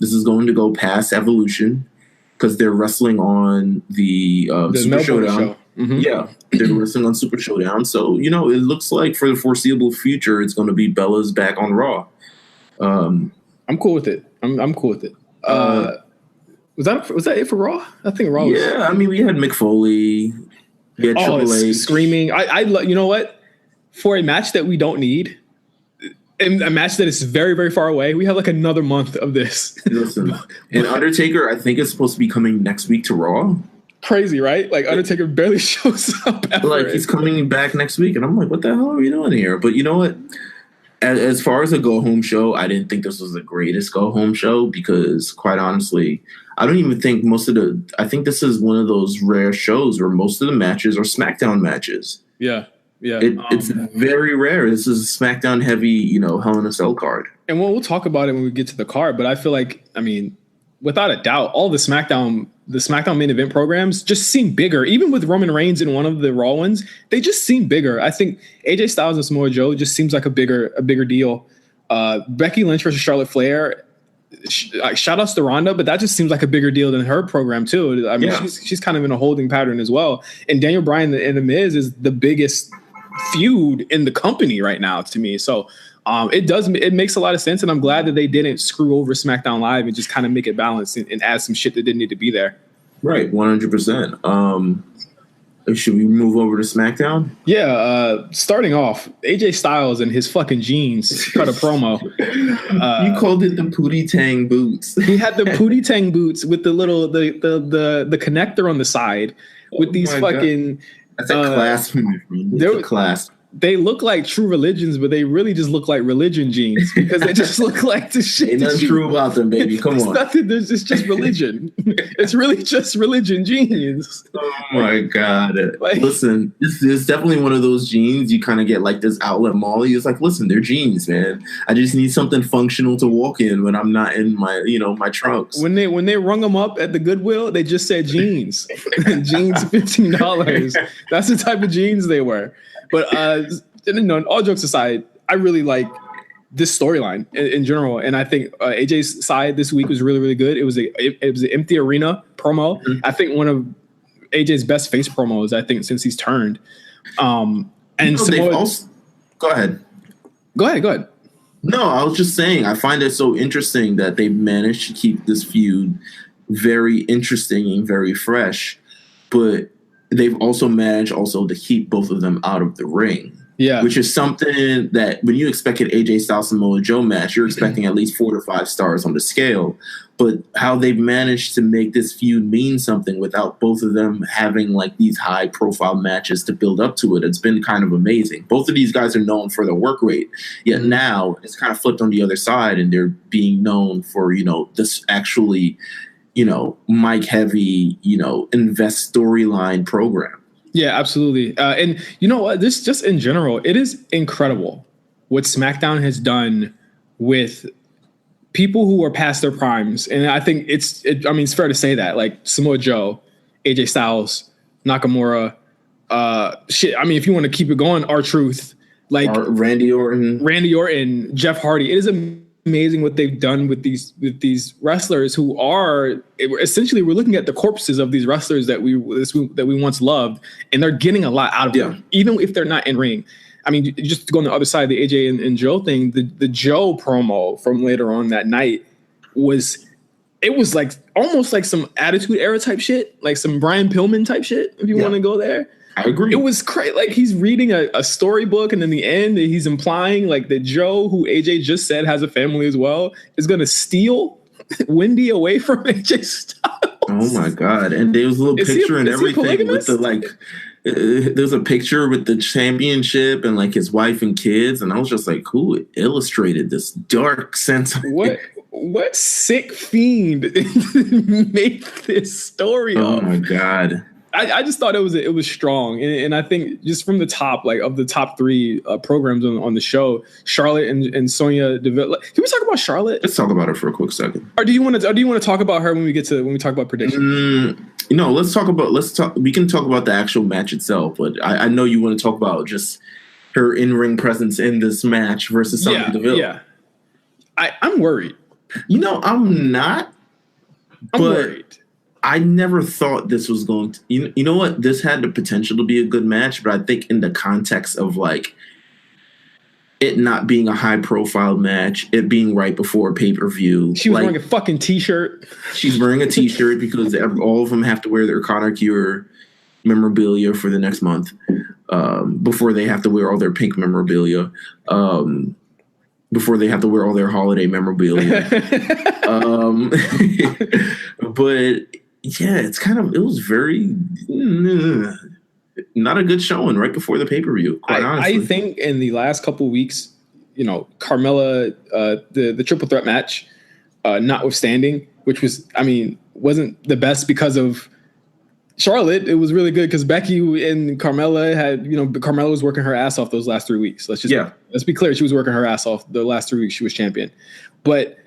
This is going to go past Evolution because they're wrestling on the Super Showdown. Show. Mm-hmm. Yeah, they're wrestling on Super Showdown. So, you know, it looks like for the foreseeable future, it's going to be Bella's back on Raw. I'm cool with it. I'm cool with it. Was that it for Raw? I think Raw was. Yeah, I mean, we had Mick Foley. We had Triple H. Screaming. You know what? For a match that we don't need, and a match that is very, very far away, we have like another month of this. Listen, and Undertaker, I think, is supposed to be coming next week to Raw. Crazy, right? Like, Undertaker barely shows up ever. Like, he's coming back next week, and I'm like, what the hell are we doing here? But you know what? As far as a go-home show, I didn't think this was the greatest go-home show because, quite honestly, I don't even think I think this is one of those rare shows where most of the matches are SmackDown matches. Yeah. Yeah. It's very rare. This is a SmackDown heavy, you know, Hell in a Cell card. And we'll talk about it when we get to the card, but I feel like, I mean, without a doubt, all the SmackDown main event programs just seem bigger. Even with Roman Reigns in one of the Raw ones, they just seem bigger. I think AJ Styles and Samoa Joe just seems like a bigger deal. Becky Lynch versus Charlotte Flair, shout outs to Ronda, but that just seems like a bigger deal than her program too. I mean, she's kind of in a holding pattern as well. And Daniel Bryan and The Miz is the biggest feud in the company right now to me. So it makes a lot of sense, and I'm glad that they didn't screw over SmackDown Live and just kind of make it balanced and add some shit that didn't need to be there. Right, 100%. Should we move over to SmackDown? Yeah, starting off, AJ Styles and his fucking jeans cut a promo. You called it the Pootie Tang boots. He had the Pootie Tang boots with the little the connector on the side with these fucking. God. That's a class, my friend. It's a class. They look like True Religions, but they really just look like religion jeans because they just look like the shit. Ain't nothing true about them, baby. Come on. Nothing. It's just religion. It's really just religion jeans. Oh my God. Listen, this is definitely one of those jeans you kind of get like this outlet mall. It's like, listen, they're jeans, man. I just need something functional to walk in when I'm not in my, you know, my trunks. When they rung them up at the Goodwill, they just said jeans. Jeans $15. That's the type of jeans they were. But all jokes aside, I really like this storyline in general, and I think AJ's side this week was really, really good. It was an empty arena promo. Mm-hmm. I think one of AJ's best face promos, I think, since he's turned. And go ahead. Go ahead. No, I was just saying, I find it so interesting that they managed to keep this feud very interesting and very fresh, but they've also managed to keep both of them out of the ring. Yeah. Which is something that when you expect an AJ Styles Samoa Joe match, you're expecting at least 4 to 5 stars on the scale. But how they've managed to make this feud mean something without both of them having like these high profile matches to build up to it, it's been kind of amazing. Both of these guys are known for their work rate. Yet now it's kind of flipped on the other side and they're being known for, you know, this actually, you know, mic heavy, you know, invest storyline program. Yeah, absolutely. And you know what? This just in general, it is incredible what SmackDown has done with people who are past their primes. And I think it's fair to say that, like Samoa Joe, AJ Styles, Nakamura, if you want to keep it going, R-Truth, like Randy Orton, Jeff Hardy. It is amazing what they've done with these wrestlers who are essentially, we're looking at the corpses of these wrestlers that we once loved, and they're getting a lot out of them, even if they're not in ring. I mean, just to go on the other side of the AJ and Joe thing, the Joe promo from later on that night was like almost like some Attitude Era type shit, like some Brian Pillman type shit, if you want to go there. I agree. It was crazy. Like he's reading a storybook, and in the end, he's implying like that Joe, who AJ just said has a family as well, is going to steal Wendy away from AJ Styles. Oh my God! And there was a little picture and everything with the like. There's a picture with the championship and like his wife and kids, and I was just like, "Who illustrated this dark sense?" What sick fiend made this story? Oh my God! I just thought it was strong, and I think just from the top, like of the top three programs on the show, Charlotte and Sonya Deville. Can we talk about Charlotte? Let's talk about her for a quick second. Or do you want to talk about her when we talk about predictions? We can talk about the actual match itself, but I know you want to talk about just her in-ring presence in this match versus Sonya Deville. Yeah, I'm worried. I'm not. I'm worried. I never thought this was going to. You know what? This had the potential to be a good match, but I think in the context of like it not being a high-profile match, it being right before a pay-per-view. She was wearing a fucking t-shirt. She's wearing a t-shirt because all of them have to wear their Connor Cure memorabilia for the next month before they have to wear all their pink memorabilia. Before they have to wear all their holiday memorabilia. But yeah, it was very not a good showing right before the pay-per-view, quite honestly. I think in the last couple of weeks, Carmella, the triple threat match, notwithstanding, which wasn't the best because of Charlotte. It was really good because Becky and Carmella had, Carmella was working her ass off those last 3 weeks. Let's be clear. She was working her ass off the last 3 weeks. She was champion. But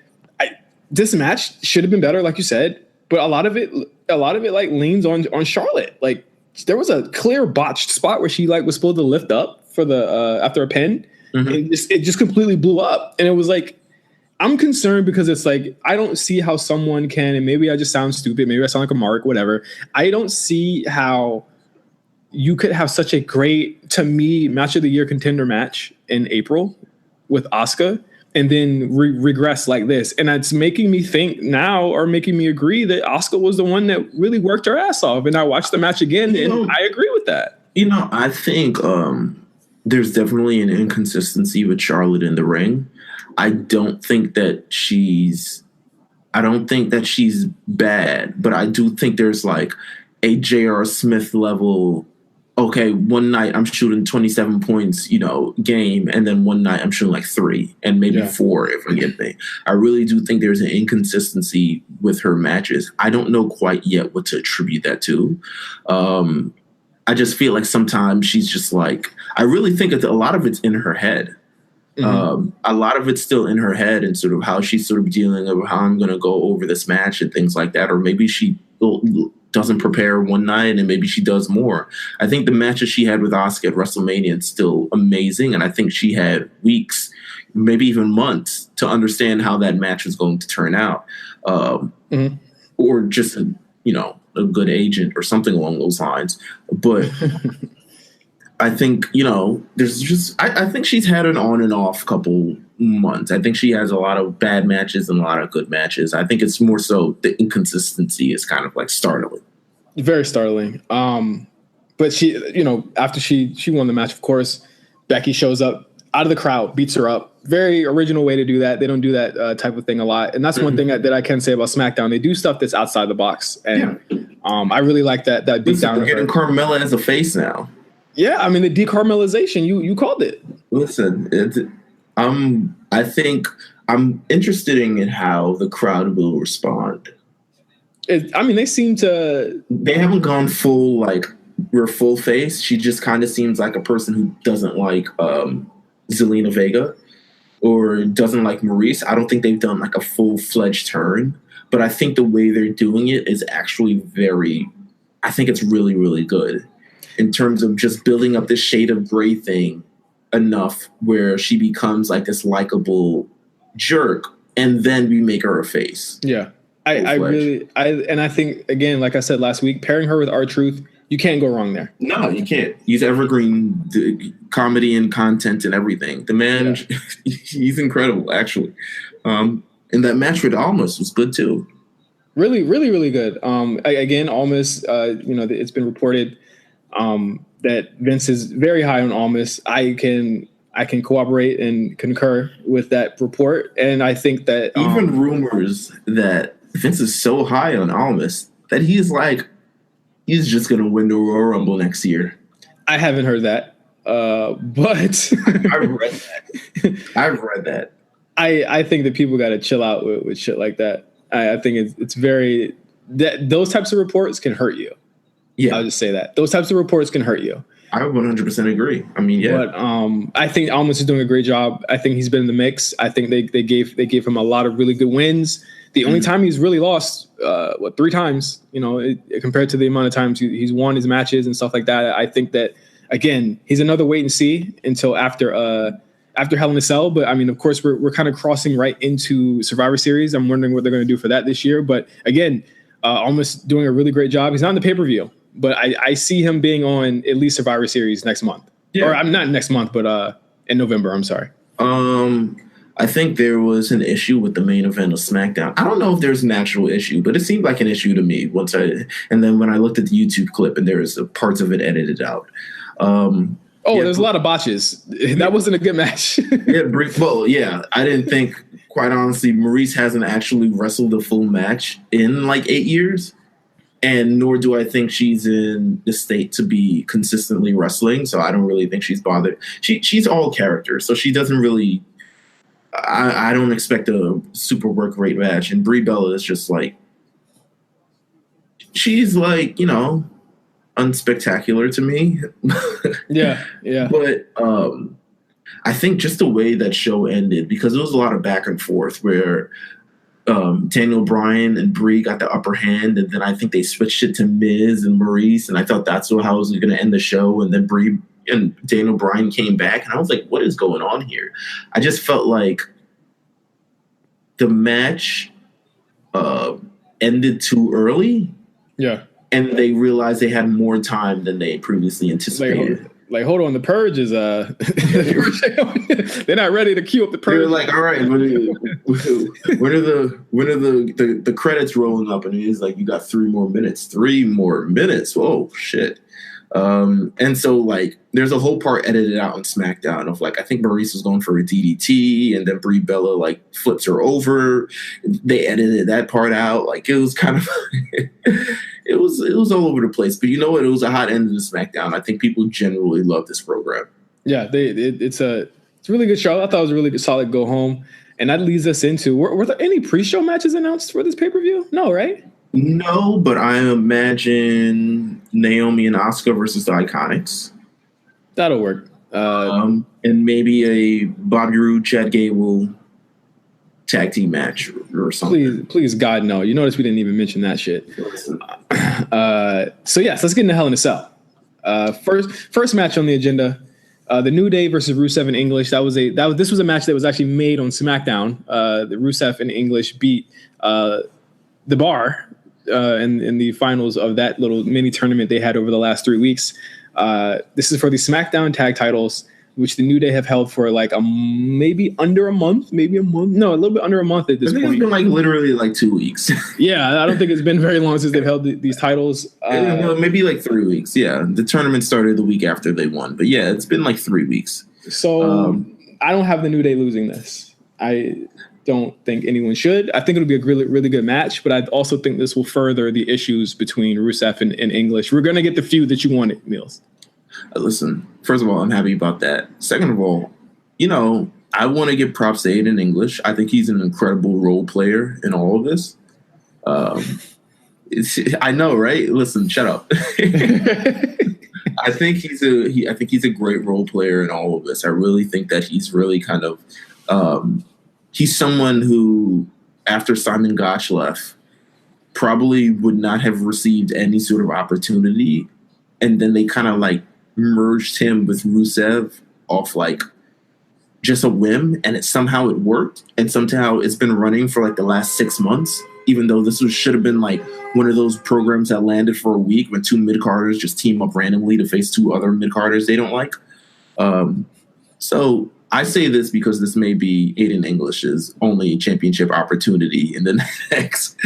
this match should have been better, like you said. But a lot of it like leans on Charlotte. Like there was a clear botched spot where she like was supposed to lift up for the after a pin. Mm-hmm. And it just completely blew up. And it was like, I'm concerned because it's like, I don't see how someone can, and maybe I just sound stupid, maybe I sound like a mark, whatever. I don't see how you could have such a great, to me, match of the year contender match in April with Asuka and then regress like this. And it's making me think now, or making me agree that Asuka was the one that really worked her ass off. And I watched the match again and I agree with that. I think there's definitely an inconsistency with Charlotte in the ring. I don't think that she's bad, but I do think there's like a J.R. Smith level. Okay, one night I'm shooting 27 points, game, and then one night I'm shooting like 3 and maybe 4 if I get me. I really do think there's an inconsistency with her matches. I don't know quite yet what to attribute that to. I just feel like sometimes she's just like, I really think a lot of it's in her head. Mm-hmm. A lot of it's still in her head and sort of how she's sort of dealing with how I'm going to go over this match and things like that. Or maybe she doesn't prepare one night and maybe she does more. I think the matches she had with Asuka at WrestleMania is still amazing. And I think she had weeks, maybe even months to understand how that match was going to turn out. Or just, a good agent or something along those lines. But I think, there's just, I think she's had an on and off couple months. I think she has a lot of bad matches and a lot of good matches. I think it's more so the inconsistency is kind of like startling. Very startling. But she, after she won the match, of course, Becky shows up out of the crowd, beats her up. Very original way to do that. They don't do that type of thing a lot. And that's one thing that I can say about SmackDown. They do stuff that's outside the box. And I really like that beatdown. We're getting Carmella as a face now. Yeah, I mean, the decaramelization, you called it. Listen, I think I'm interested in how the crowd will respond. They seem to... They haven't gone full, like, we're full face. She just kind of seems like a person who doesn't like Zelina Vega or doesn't like Maurice. I don't think they've done, like, a full-fledged turn. But I think the way they're doing it is actually I think it's really, really good. In terms of just building up this shade of gray thing enough where she becomes like this likable jerk, and then we make her a face. Yeah. I think, again, like I said last week, pairing her with R-Truth, you can't go wrong there. No, you can't. He's evergreen comedy and content and everything. The man, he's incredible, actually. And that match with Almas was good too. Really, really, really good. Again, Almas, it's been reported that Vince is very high on Almas. I can cooperate and concur with that report, and I think that even rumors that Vince is so high on Almas that he's just going to win the Royal Rumble next year. I haven't heard that, but I've read that. I think that people got to chill out with shit like that. I think it's very those types of reports can hurt you. Yeah. I'll just say that. Those types of reports can hurt you. I 100% agree. I mean, yeah. But I think Almas is doing a great job. I think he's been in the mix. I think they gave him a lot of really good wins. The only time he's really lost, 3 times, compared to the amount of times he's won his matches and stuff like that. I think that, again, he's another wait and see until after Hell in a Cell. But I mean, of course, we're kind of crossing right into Survivor Series. I'm wondering what they're going to do for that this year. But again, almost doing a really great job. He's not in the pay-per-view, but I see him being on at least Survivor Series next month. Yeah. Or I'm not next month, but in November. I'm sorry. I think there was an issue with the main event of SmackDown. I don't know if there's an actual issue, but it seemed like an issue to me and then when I looked at the YouTube clip and there was parts of it edited out. There's a lot of botches. That wasn't a good match. I didn't think, quite honestly, Maurice hasn't actually wrestled a full match in like 8 years. And nor do I think she's in the state to be consistently wrestling. So I don't really think she's bothered. She's all character. So she doesn't really, I don't expect a super work rate match. And Brie Bella is just like, she's like, unspectacular to me. Yeah. But I think just the way that show ended, because there was a lot of back and forth where Daniel Bryan and Brie got the upper hand, and then I think they switched it to Miz and Maurice, and I thought that's how it was going to end the show. And then Brie and Daniel Bryan came back, and I was like, what is going on here? I just felt like the match ended too early. Yeah. And they realized they had more time than they previously anticipated. Hold on, the Purge is they're not ready to queue up the Purge. They're like, all right, when are the credits rolling up? And he's like, you got 3 more minutes. 3 more minutes. Whoa, shit. And so like there's a whole part edited out on SmackDown of like, I think Maurice was going for a DDT and then Brie Bella like flips her over. They edited that part out. Like it was kind of it was all over the place. But you know what? It was a hot end of the SmackDown. I think people generally love this program. Yeah, it's a really good show. I thought it was a really good, solid go home. And that leads us into, were there any pre-show matches announced for this pay-per-view? No, right? No, but I imagine Naomi and Asuka versus the Iconics. That'll work. And maybe a Bobby Roode, Chad Gable tag team match or something. Please, God, no. You notice we didn't even mention that shit. So yes, let's get into Hell in a Cell. First match on the agenda. The New Day versus Rusev and English. This was a match that was actually made on SmackDown. The Rusev and English beat the Bar in the finals of that little mini tournament they had over the last 3 weeks. This is for the SmackDown tag titles, which the New Day have held for like maybe under a month, no, a little bit under a month at this point. It's been like literally like 2 weeks. Yeah, I don't think it's been very long since they've held these titles. Maybe like 3 weeks. Yeah, the tournament started the week after they won, but yeah, it's been like 3 weeks. So I don't have the New Day losing this. I don't think anyone should. I think it'll be a really, really good match, but I also think this will further the issues between Rusev and English. We're going to get the feud that you wanted, Meelz. Listen, first of all, I'm happy about that. Second of all, I want to give props to Aiden English. I think he's an incredible role player in all of this. I know, right? Listen, shut up. I think he's a great role player in all of this. I really think that he's really kind of he's someone who, after Simon Gotch left, probably would not have received any sort of opportunity, and then they kind of like merged him with Rusev off like just a whim, and somehow it worked, and somehow it's been running for like the last 6 months, even though this should have been like one of those programs that landed for a week when 2 mid-carders just team up randomly to face 2 other mid-carders they don't like. So I say this because this may be Aiden English's only championship opportunity in the next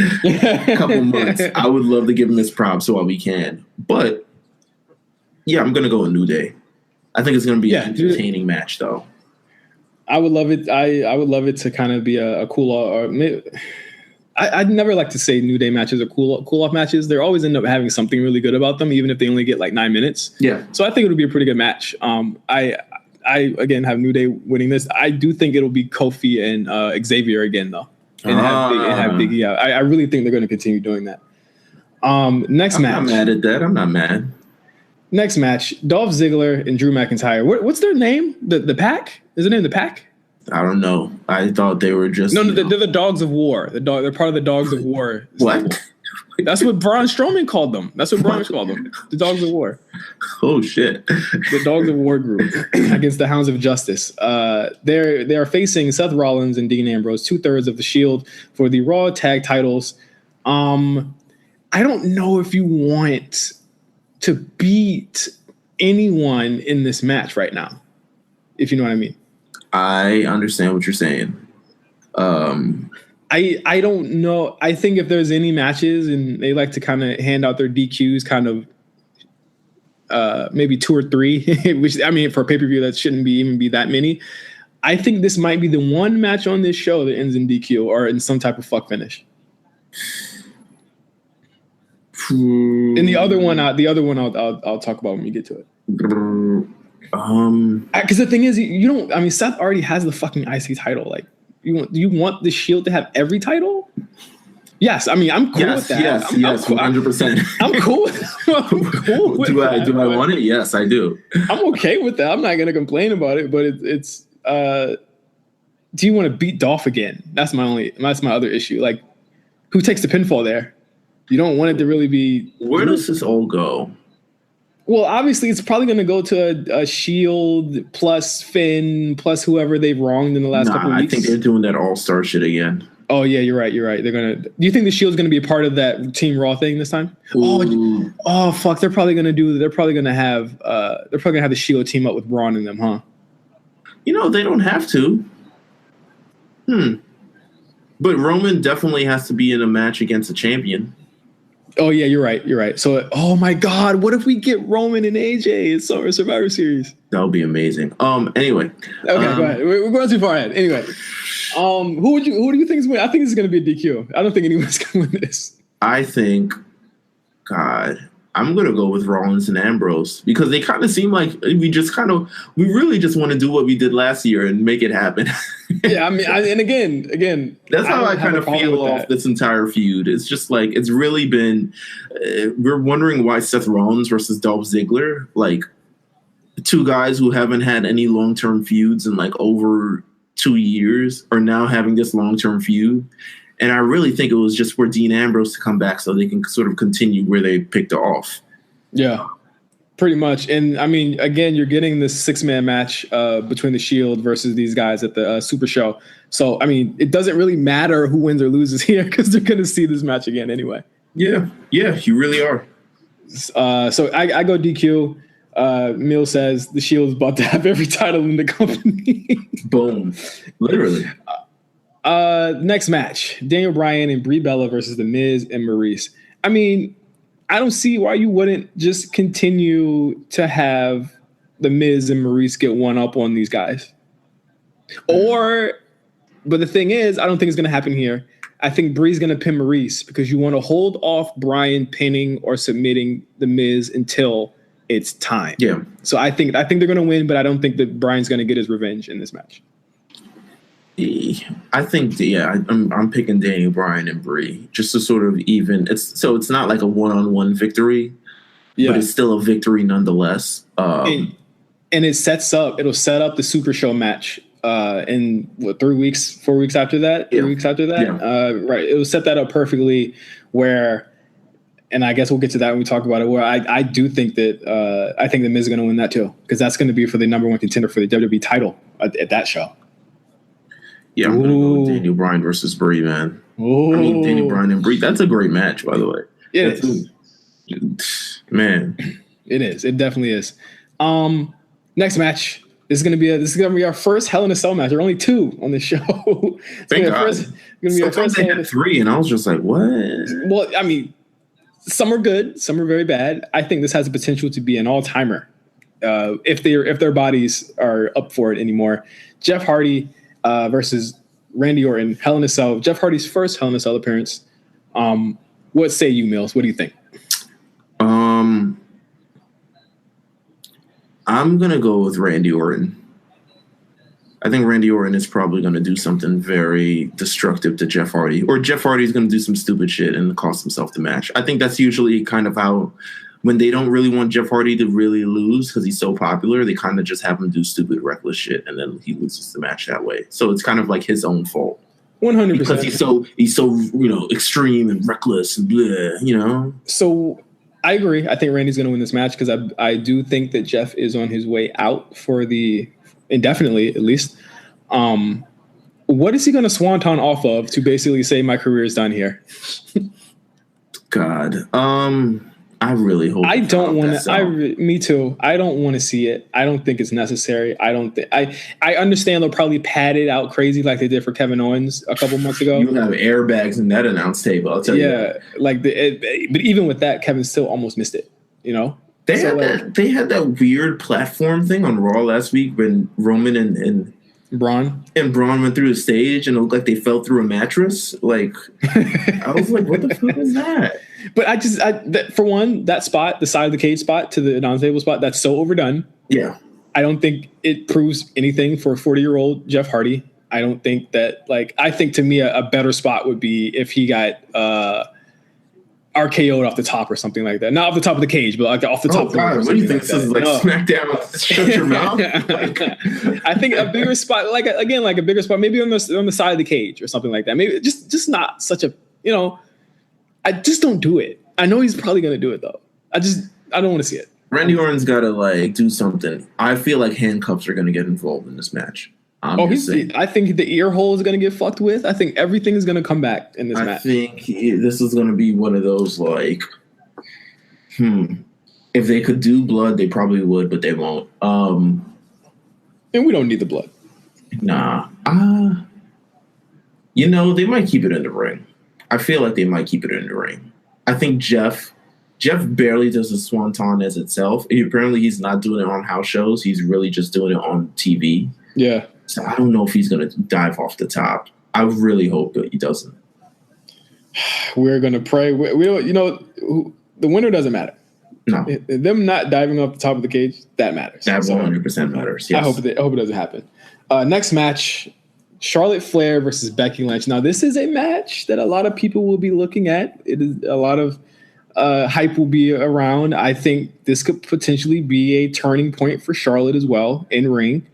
couple months. I would love to give him his props while we can, but yeah, I'm going to go with New Day. I think it's going to be an entertaining match, though. I would love it. I would love it to kind of be a cool. I'd never like to say New Day matches are cool off matches. They always end up having something really good about them, even if they only get like 9 minutes. Yeah. So I think it'll be a pretty good match. I again have New Day winning this. I do think it'll be Kofi and Xavier again, though, and have Biggie out. I really think they're going to continue doing that. Next match. I'm not mad at that. I'm not mad. Next match, Dolph Ziggler and Drew McIntyre. What's their name? The Pack? Is the name the Pack? I don't know. I thought they were just... No, they're the Dogs of War. They're part of the Dogs of War. What? That's what Braun Strowman called them. That's what Braun called them. The Dogs of War. Oh, shit. The Dogs of War group against the Hounds of Justice. They are facing Seth Rollins and Dean Ambrose, 2/3 of the Shield, for the Raw tag titles. I don't know if you want to beat anyone in this match right now, if you know what I mean. I understand what you're saying. I don't know. I think if there's any matches and they like to kind of hand out their DQs kind of maybe 2 or 3, which I mean for a pay-per-view that shouldn't even be that many. I think this might be the one match on this show that ends in DQ or in some type of fuck finish. And the other one I'll talk about when we get to it. Because the thing is, you don't. I mean, Seth already has the fucking IC title. Like, you want the Shield to have every title? Yes, I mean I'm cool with that. Yes, 100%. I'm cool. I'm cool with that. Do I want it? Yes, I do. I'm okay with that. I'm not gonna complain about it. But it's. Do you want to beat Dolph again? That's my other issue. Like, who takes the pinfall there? You don't want it to really be. Where does this all go? Well, obviously, it's probably going to go to a Shield plus Finn plus whoever they've wronged in the last couple of weeks. I think they're doing that All-Star shit again. Oh yeah, you're right. They're gonna. Do you think the Shield's going to be a part of that Team Raw thing this time? Ooh. Oh fuck! They're probably going to have the Shield team up with Braun in them, huh? You know, they don't have to. But Roman definitely has to be in a match against a champion. Oh yeah, you're right. So, oh my God, what if we get Roman and AJ in Survivor Series? That would be amazing. Anyway. Okay, go ahead. We're going too far ahead. Anyway, who do you think is winning? I think this is going to be a DQ. I don't think anyone's going to win this. I think, God, I'm going to go with Rollins and Ambrose because they kind of seem like we really just want to do what we did last year and make it happen. Yeah, I mean, and again, that's how I kind of feel off this entire feud. It's just like it's really been. We're wondering why Seth Rollins versus Dolph Ziggler, like 2 guys who haven't had any long-term feuds in like over 2 years, are now having this long-term feud. And I really think it was just for Dean Ambrose to come back so they can sort of continue where they picked off. Yeah, pretty much. And I mean, again, you're getting this 6-man match between the Shield versus these guys at the Super Show. So, I mean, it doesn't really matter who wins or loses here because they're going to see this match again anyway. Yeah, you really are. So I go DQ. Meelz says the Shield's about to have every title in the company. Boom. Literally. Next match, Daniel Bryan and Brie Bella versus The Miz and Maurice. I mean, I don't see why you wouldn't just continue to have The Miz and Maurice get one up on these guys. But the thing is, I don't think it's going to happen here. I think Brie's going to pin Maurice because you want to hold off Bryan pinning or submitting The Miz until it's time. Yeah. So I think they're going to win, but I don't think that Bryan's going to get his revenge in this match. I think, I'm picking Daniel Bryan and Brie just to sort of even. It's not like a one-on-one victory, but it's still a victory nonetheless. And it'll set up the Super Show match in 4 weeks after that. 3 weeks after that, right? It will set that up perfectly. And I guess we'll get to that when we talk about it. Where I do think that I think the Miz is going to win that too because that's going to be for the number 1 contender for the WWE title at that show. Yeah, I'm going to go with Daniel Bryan versus Brie, man. Ooh. I mean, Daniel Bryan and Brie. That's a great match, by the way. It is. Man. It is. It definitely is. Next match. This is gonna be our first Hell in a Cell match. There are only 2 on this show. Thank God. Sometimes they had 3, and I was just like, what? Well, I mean, some are good, some are very bad. I think this has the potential to be an all-timer if their bodies are up for it anymore. Jeff Hardy versus Randy Orton, Hell in a Cell. Jeff Hardy's first Hell in a Cell appearance. What say you, Meelz? What do you think? I'm gonna go with Randy Orton. I think Randy Orton is probably going to do something very destructive to Jeff Hardy, or Jeff Hardy is going to do some stupid shit and cost himself the match. I think that's usually kind of how, when they don't really want Jeff Hardy to really lose because he's so popular, they kind of just have him do stupid, reckless shit, and then he loses the match that way. So it's kind of like his own fault. 100%. Because he's so extreme and reckless and blah, So I agree. I think Randy's going to win this match because I do think that Jeff is on his way out for the indefinitely, at least. What is he going to swanton off of to basically say my career is done here? God, I really hope. I don't want to. Me too. I don't want to see it. I don't think it's necessary. I don't think. I understand they'll probably pad it out crazy like they did for Kevin Owens a couple months ago. You have airbags in that announce table. I'll tell you. Yeah, but even with that, Kevin still almost missed it. They had that weird platform thing on Raw last week when Roman and Braun went through the stage and it looked like they fell through a mattress. Like, I was like, what the fuck is that? But for one, that spot, the side of the cage spot to the announce table spot, that's so overdone. Yeah. I don't think it proves anything for a 40-year-old Jeff Hardy. I don't think that, I think to me a better spot would be if he got RKO'd off the top or something like that. Not off the top of the cage, but off the top. Oh, God, what do you think? This is like SmackDown? Shut your mouth. I think a bigger spot, a bigger spot, maybe on the side of the cage or something like that. Maybe just not such a, I just don't do it. I know he's probably going to do it though. I don't want to see it. Randy Orton's got to do something. I feel like handcuffs are going to get involved in this match. I think the ear hole is going to get fucked with. I think everything is going to come back in this match. I think this is going to be one of those if they could do blood, they probably would, but they won't. And we don't need the blood. Nah. They might keep it in the ring. I feel like they might keep it in the ring. I think Jeff barely does the swanton as itself. Apparently he's not doing it on house shows. He's really just doing it on TV. Yeah. So I don't know if he's going to dive off the top. I really hope that he doesn't. We're going to pray. We don't, the winner doesn't matter. No. Them not diving off the top of the cage, that matters. That 100% matters. Yes. I hope it doesn't happen. Next match, Charlotte Flair versus Becky Lynch. Now, this is a match that a lot of people will be looking at. It is a lot of hype will be around. I think this could potentially be a turning point for Charlotte as well in ring.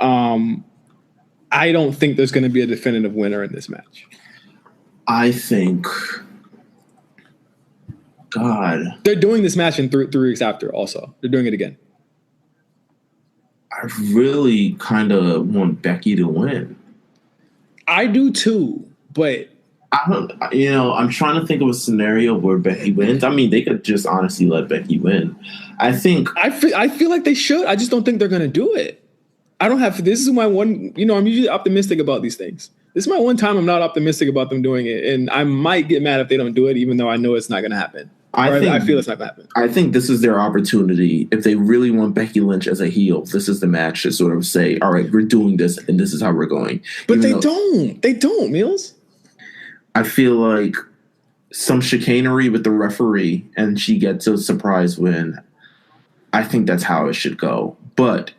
I don't think there's going to be a definitive winner in this match. I think, God, they're doing this match in 3 weeks after. Also, they're doing it again. I really kind of want Becky to win. I do too, but I'm trying to think of a scenario where Becky wins. I mean, they could just honestly let Becky win. I feel like they should. I just don't think they're going to do it. This is my one, I'm usually optimistic about these things. This is my one time I'm not optimistic about them doing it. And I might get mad if they don't do it, even though I know it's not going to happen. I feel it's not going to happen. I think this is their opportunity. If they really want Becky Lynch as a heel, this is the match to sort of say, all right, we're doing this and this is how we're going. But they don't, Meelz. I feel like some chicanery with the referee and she gets a surprise win. I think that's how it should go. But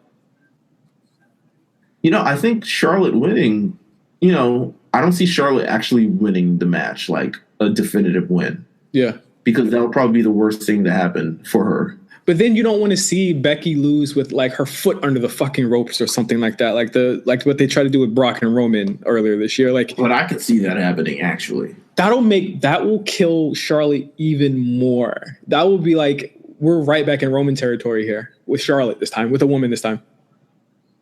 I think Charlotte winning, I don't see Charlotte actually winning the match, like a definitive win. Yeah. Because that would probably be the worst thing to happen for her. But then you don't want to see Becky lose with her foot under the fucking ropes or something like that. Like what they tried to do with Brock and Roman earlier this year. But I could see that happening actually. That will kill Charlotte even more. That will be we're right back in Roman territory here with Charlotte this time, with a woman this time.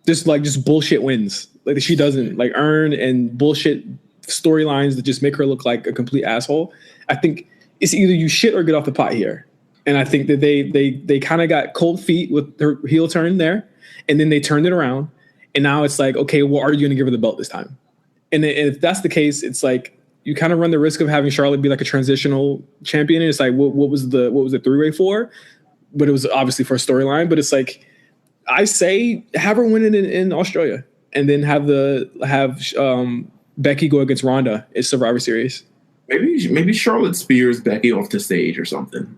Just bullshit wins. She doesn't earn, and bullshit storylines that just make her look like a complete asshole. I think it's either you shit or get off the pot here. And I think that they kind of got cold feet with her heel turn there, and then they turned it around. And now it's okay, well, are you going to give her the belt this time? And if that's the case, it's you kind of run the risk of having Charlotte be a transitional champion. And it's what was the three-way for? But it was obviously for a storyline. But it's I say have her win it in Australia, and then have Becky go against Ronda in Survivor Series. Maybe Charlotte spears Becky off the stage or something.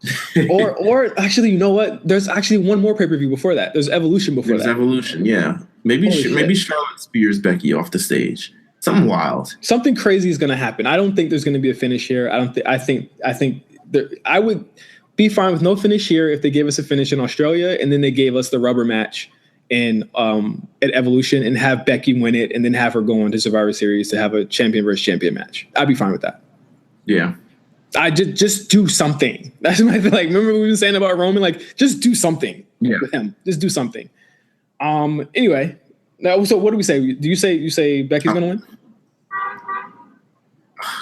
or actually, you know what? There's actually one more pay-per-view before that. There's Evolution before that. There's Evolution, yeah. Maybe Charlotte spears Becky off the stage. Something wild. Something crazy is going to happen. I don't think there's going to be a finish here. I think I would be fine with no finish here if they gave us a finish in Australia and then they gave us the rubber match in at Evolution and have Becky win it and then have her go on to Survivor Series to have a champion versus champion match. I'd be fine with that. Yeah. I just do something. That's my thing. Like, remember we were saying about Roman? Like, just do something with him. Just do something. Anyway, now, so what do we say? Do you say Becky's gonna win?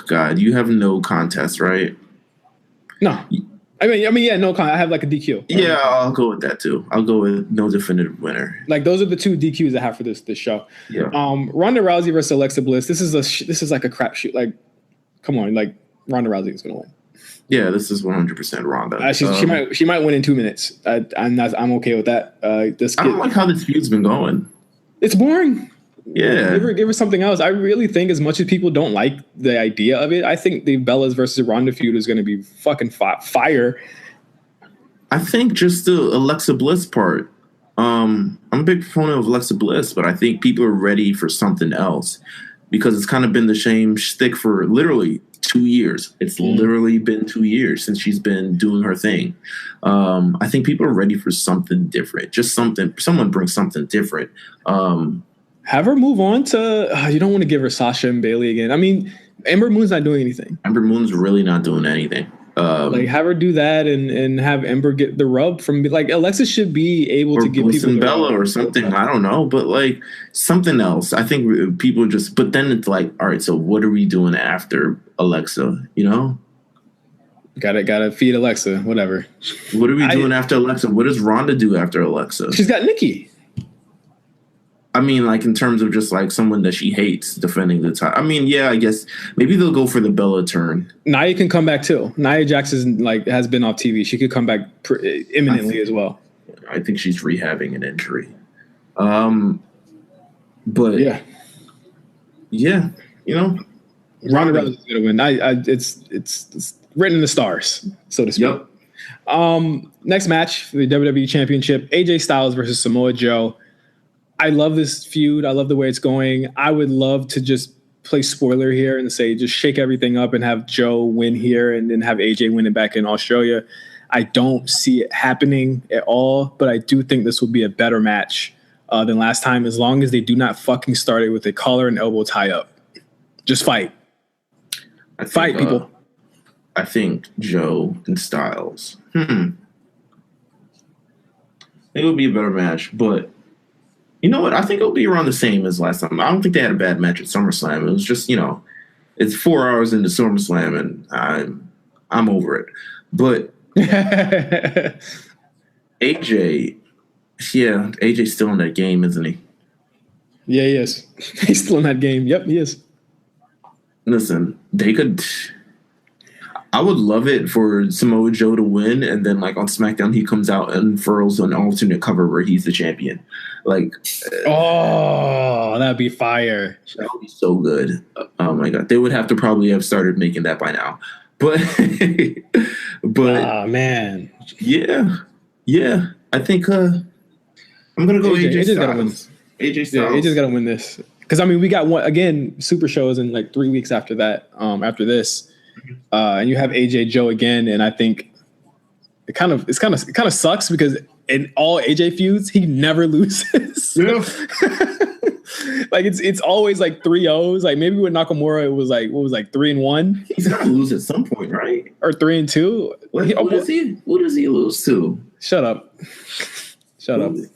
God, you have no contest, right? No. I mean, yeah, no contest. I have like a DQ. Right? Yeah, I'll go with that too. I'll go with no definitive winner. Like those are the two DQs I have for this show. Yeah. Ronda Rousey versus Alexa Bliss. This is like a crapshoot. Like, come on, like. Ronda Rousey is going to win. Yeah, this is 100% Ronda. She might win in 2 minutes. I'm okay with that. I don't like how this feud's been going. It's boring. Yeah, give her something else. I really think, as much as people don't like the idea of it, I think the Bellas versus Ronda feud is going to be fucking fire. I think just the Alexa Bliss part. I'm a big proponent of Alexa Bliss, but I think people are ready for something else because it's kind of been the same shtick for literally 2 years. It's literally been 2 years since she's been doing her thing. I think people are ready for something different. Just someone brings something different. Have her move on to, you don't want to give her Sasha and Bailey again. I mean, Ember Moon's not doing anything. Ember Moon's really not doing anything. Like, have her do that and have Ember get the rub from, like, Alexa should be able to give Bliss people and Bella or something. I don't know, but like something else. I think people just. But then it's like, all right, so what are we doing after Alexa? You know, gotta feed Alexa. Whatever. What are we doing after Alexa? What does Ronda do after Alexa? She's got Nikki. I mean, like, in terms of just like someone that she hates defending the title. I mean, yeah, I guess maybe they'll go for the Bella turn. Nia can come back too. Nia Jax has been off TV. She could come back imminently as well. I think she's rehabbing an injury. But yeah, you know, Ronda Rousey's gonna win. It's written in the stars, so to speak. Yep. Next match for the WWE Championship: AJ Styles versus Samoa Joe. I love this feud. I love the way it's going. I would love to just play spoiler here and say just shake everything up and have Joe win here and then have AJ win it back in Australia. I don't see it happening at all, but I do think this will be a better match than last time, as long as they do not fucking start it with a collar and elbow tie up. Just fight. Fight, people. I think Joe and Styles. I think it'll be a better match, but you know what? I think it'll be around the same as last time. I don't think they had a bad match at SummerSlam. It was just, you know, it's 4 hours into SummerSlam, and I'm over it. But AJ, yeah, AJ's still in that game, isn't he? Yeah, he is. He's still in that game. Yep, he is. Listen, they could. I would love it for Samoa Joe to win, and then like on SmackDown, he comes out and furls an alternate cover where he's the champion. Like, oh, that'd be fire. That would be so good. Oh my god, they would have to probably have started making that by now. But, oh man, yeah. I think I'm gonna go AJ Styles. AJ Styles. Yeah, AJ's gotta win this because I mean we got one again super shows in like 3 weeks after that. After this. And you have AJ Joe again, and I think it kind of sucks because in all AJ feuds he never loses. Yeah. Like it's always like 3-0s. Like maybe with Nakamura it was like 3-1. He's gonna lose at some point, right? Or 3-2. Who does he lose to? Shut up. He's gotta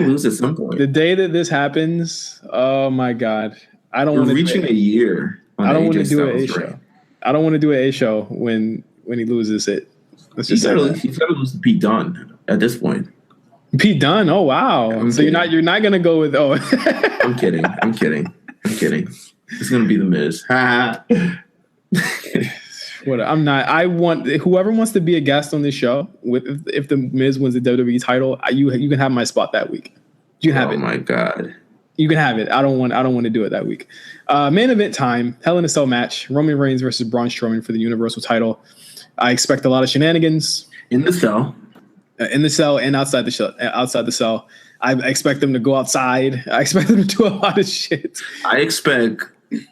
lose at some point. The day that this happens, oh my god, I don't want to reaching a year. I don't want to do an A show. I don't want to do an A show when he loses it. Let's just he's got to lose to Pete Dunne at this point. Pete Dunne. Oh wow. So kidding. you're not gonna go with I'm kidding. It's gonna be the Miz. What I'm not. I want whoever wants to be a guest on this show. If the Miz wins the WWE title, you can have my spot that week. You have it. Oh my god. You can have it. I don't want to do it that week. Main event time, Hell in a Cell match, Roman Reigns versus Braun Strowman for the Universal title. I expect a lot of shenanigans. In the cell. In the cell and outside the cell. I expect them to go outside. I expect them to do a lot of shit. I expect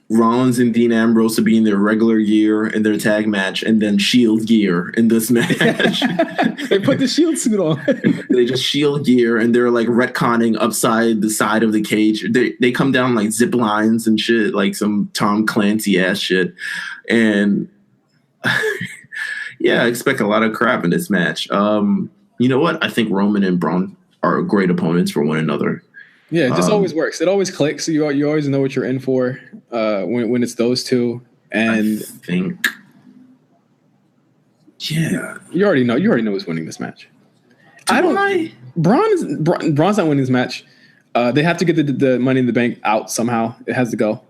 Rollins and Dean Ambrose to be in their regular gear in their tag match and then Shield gear in this match. They put the Shield suit on. They just Shield gear and they're like retconning upside the side of the cage. They come down like zip lines and shit, like some Tom Clancy ass shit. And yeah, I expect a lot of crap in this match. You know what? I think Roman and Braun are great opponents for one another. Yeah, it just always works. It always clicks. You always know what you're in for when it's those two. And I think, yeah, you already know who's winning this match. Braun's not winning this match. They have to get the Money in the Bank out somehow. It has to go.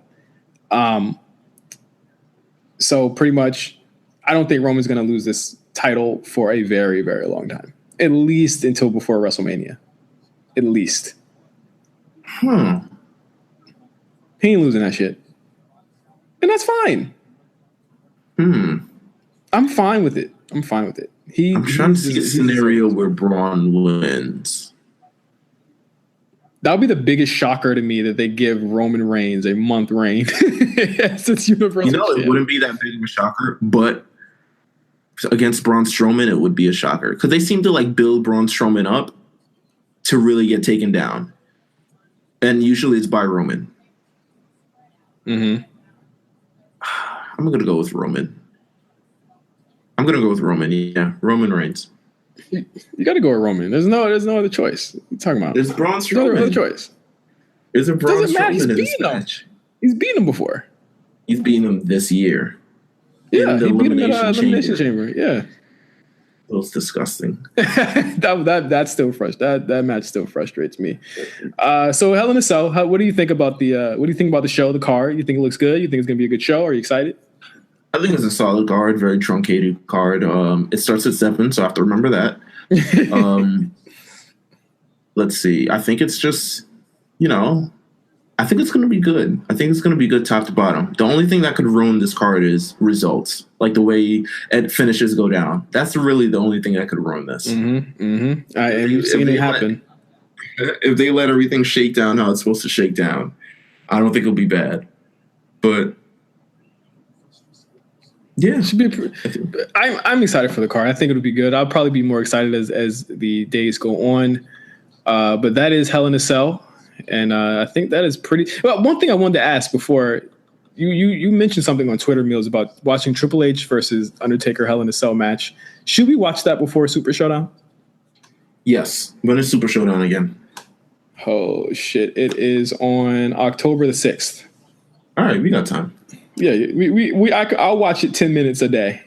So pretty much, I don't think Roman's going to lose this title for a very, very long time. At least until before WrestleMania. At least. He ain't losing that shit. And that's fine. I'm fine with it. I'm trying to see a scenario where Braun wins. That would be the biggest shocker to me that they give Roman Reigns a month reign. Since Universal it wouldn't be that big of a shocker, but against Braun Strowman, it would be a shocker. Because they seem to like build Braun Strowman up to really get taken down. And usually it's by Roman. I'm going to go with Roman. Yeah, Roman Reigns. You got to go with Roman. There's no other choice. What are you talking about? There's Braun Strowman. No other choice. There's a Braun Strowman in this match. He's beaten him before. He's beaten him this year. Yeah, he beat him in the Elimination Chamber. Yeah. It was disgusting. That's still frustrating. That match still frustrates me. So Hell in a Cell. What do you think about the show, the card? You think it looks good? You think it's gonna be a good show? Are you excited? I think it's a solid card, very truncated card. It starts at 7, so I have to remember that. Let's see. I think it's just, I think it's going to be good. I think it's going to be good top to bottom. The only thing that could ruin this card is results, like the way finishes go down. That's really the only thing that could ruin this. And you've seen it happen. If they let everything shake down how it's supposed to shake down, I don't think it'll be bad. But yeah, it should be. I'm excited for the card. I think it'll be good. I'll probably be more excited as the days go on. But that is Hell in a Cell. And I think that is pretty. Well, one thing I wanted to ask before you mentioned something on Twitter, Meelz, about watching Triple H versus Undertaker Hell in a Cell match. Should we watch that before Super Showdown? Yes. When is Super Showdown again? Oh shit! It is on October the 6th. All right, we got time. Yeah, I'll watch it 10 minutes a day,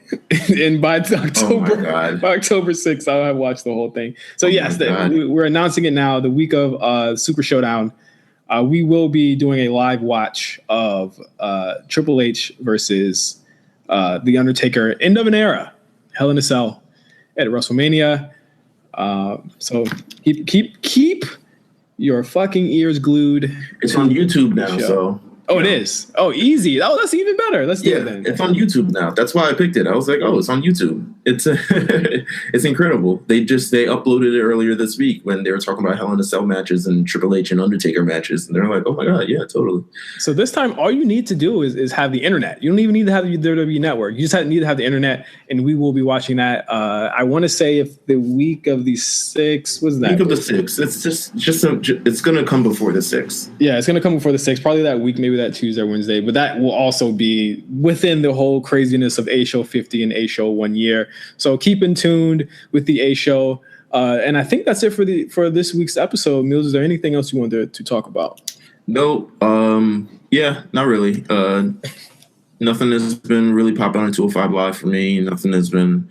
and by October 6th, I'll have watched the whole thing. So yes, we're announcing it now. The week of Super Showdown, we will be doing a live watch of Triple H versus The Undertaker, end of an era, Hell in a Cell at WrestleMania. So keep your fucking ears glued. It's on YouTube now, so. Oh, it is. Oh, easy. Oh, that's even better. Let's do it then. It's on YouTube now. That's why I picked it. I was like, oh, it's on YouTube. It's it's incredible. They uploaded it earlier this week when they were talking about Hell in a Cell matches and Triple H and Undertaker matches, and they're like, oh my god, yeah, totally. So this time, all you need to do is have the internet. You don't even need to have the WWE Network. You just need to have the internet, and we will be watching that. I want to say if the week of the 6th was that week of the 6th. It's gonna come before the 6th. Yeah, it's gonna come before the 6th. Probably that week, maybe that Tuesday or Wednesday, but that will also be within the whole craziness of A Show 50 and A Show 1 year. So keep in tuned with the A Show. And I think that's it for this week's episode. Meelz, is there anything else you wanted to talk about? No. Yeah, not really. Nothing has been really popping on 205 Live for me. Nothing has been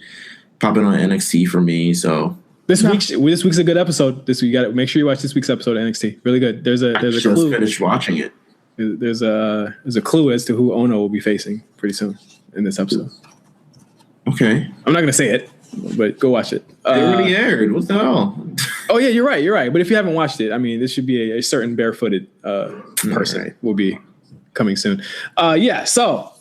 popping on NXT for me. So this week's a good episode. You got to make sure you watch this week's episode of NXT. Really good. There's a clue. I just finished watching it. There's a clue as to who Ono will be facing pretty soon in this episode. Okay. I'm not going to say it, but go watch it. It already aired. What the hell? Oh yeah, you're right. But if you haven't watched it, I mean, this should be a certain barefooted person will be coming soon. So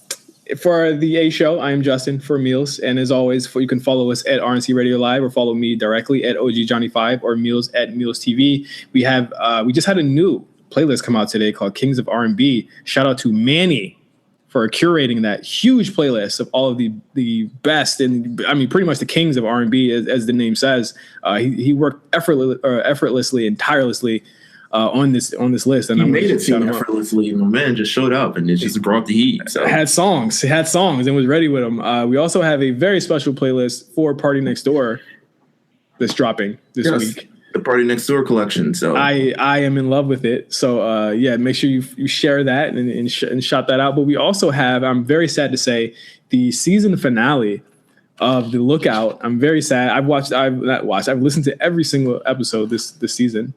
for the A show, I am Justin for Meelz, and as always, you can follow us at RNC Radio Live or follow me directly at OGJohnny5 or Meelz at Meelz TV. We just had a new playlist come out today called Kings of R&B. Shout out to Manny for curating that huge playlist of all of the best, and I mean pretty much the kings of R&B, as the name says. He worked effortlessly and tirelessly on this list, and he made it seem effortlessly. My man just showed up and it just brought the heat. So had songs, and was ready with them. We also have a very special playlist for Party Next Door that's dropping this week. The Party Next Door collection. So I am in love with it. So make sure you share that and shout that out. But we also have, I'm very sad to say, the season finale of The Lookout. I'm very sad. I've listened to every single episode this season.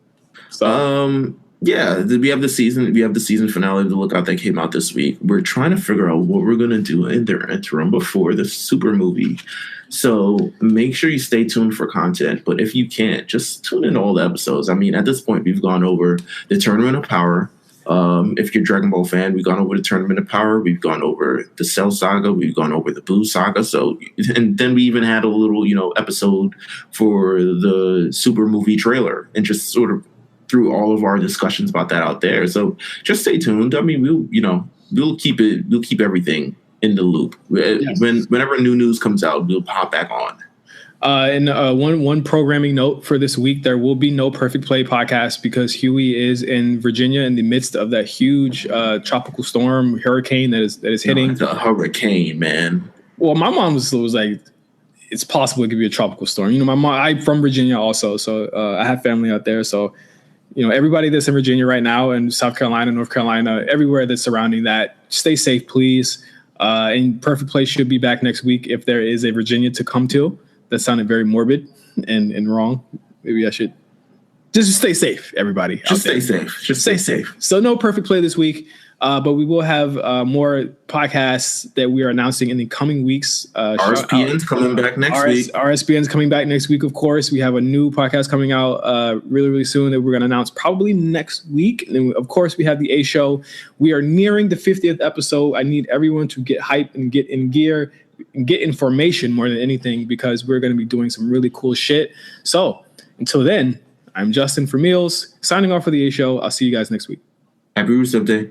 So we have the season finale of The Lookout that came out this week. We're trying to figure out what we're gonna do in the interim before the super movie. So make sure you stay tuned for content. But if you can't, just tune in to all the episodes. I mean, at this point, we've gone over the Tournament of Power. If you're a Dragon Ball fan, we've gone over the Tournament of Power. We've gone over the Cell Saga. We've gone over the Boo Saga. So, and then we even had a little, episode for the super movie trailer, and just sort of threw all of our discussions about that out there. So just stay tuned. I mean, we'll keep everything in the loop. Yes. Whenever new news comes out, we'll pop back on. One programming note for this week: there will be no Perfect Play podcast because Huey is in Virginia in the midst of that huge tropical storm hurricane that is hitting. It's a hurricane, man. Well, my mom was like, it's possible it could be a tropical storm. My mom, I'm from Virginia also, so I have family out there. So, everybody that's in Virginia right now, and South Carolina, North Carolina, everywhere that's surrounding that, stay safe, please. And Perfect Play should be back next week if there is a Virginia to come to. That sounded very morbid and wrong. Maybe I should just stay safe, everybody. Just stay safe. Just stay safe. So no Perfect Play this week, but we will have more podcasts that we are announcing in the coming weeks. RSPN's coming back next week. RSPN's coming back next week, of course. We have a new podcast coming out really, really soon that we're going to announce probably next week. And then, of course, we have the A Show. We are nearing the 50th episode. I need everyone to get hyped and get in gear and get information more than anything, because we're going to be doing some really cool shit. So until then, I'm Justin for Meelz, signing off for the A Show. I'll see you guys next week. Happy Rusev Day.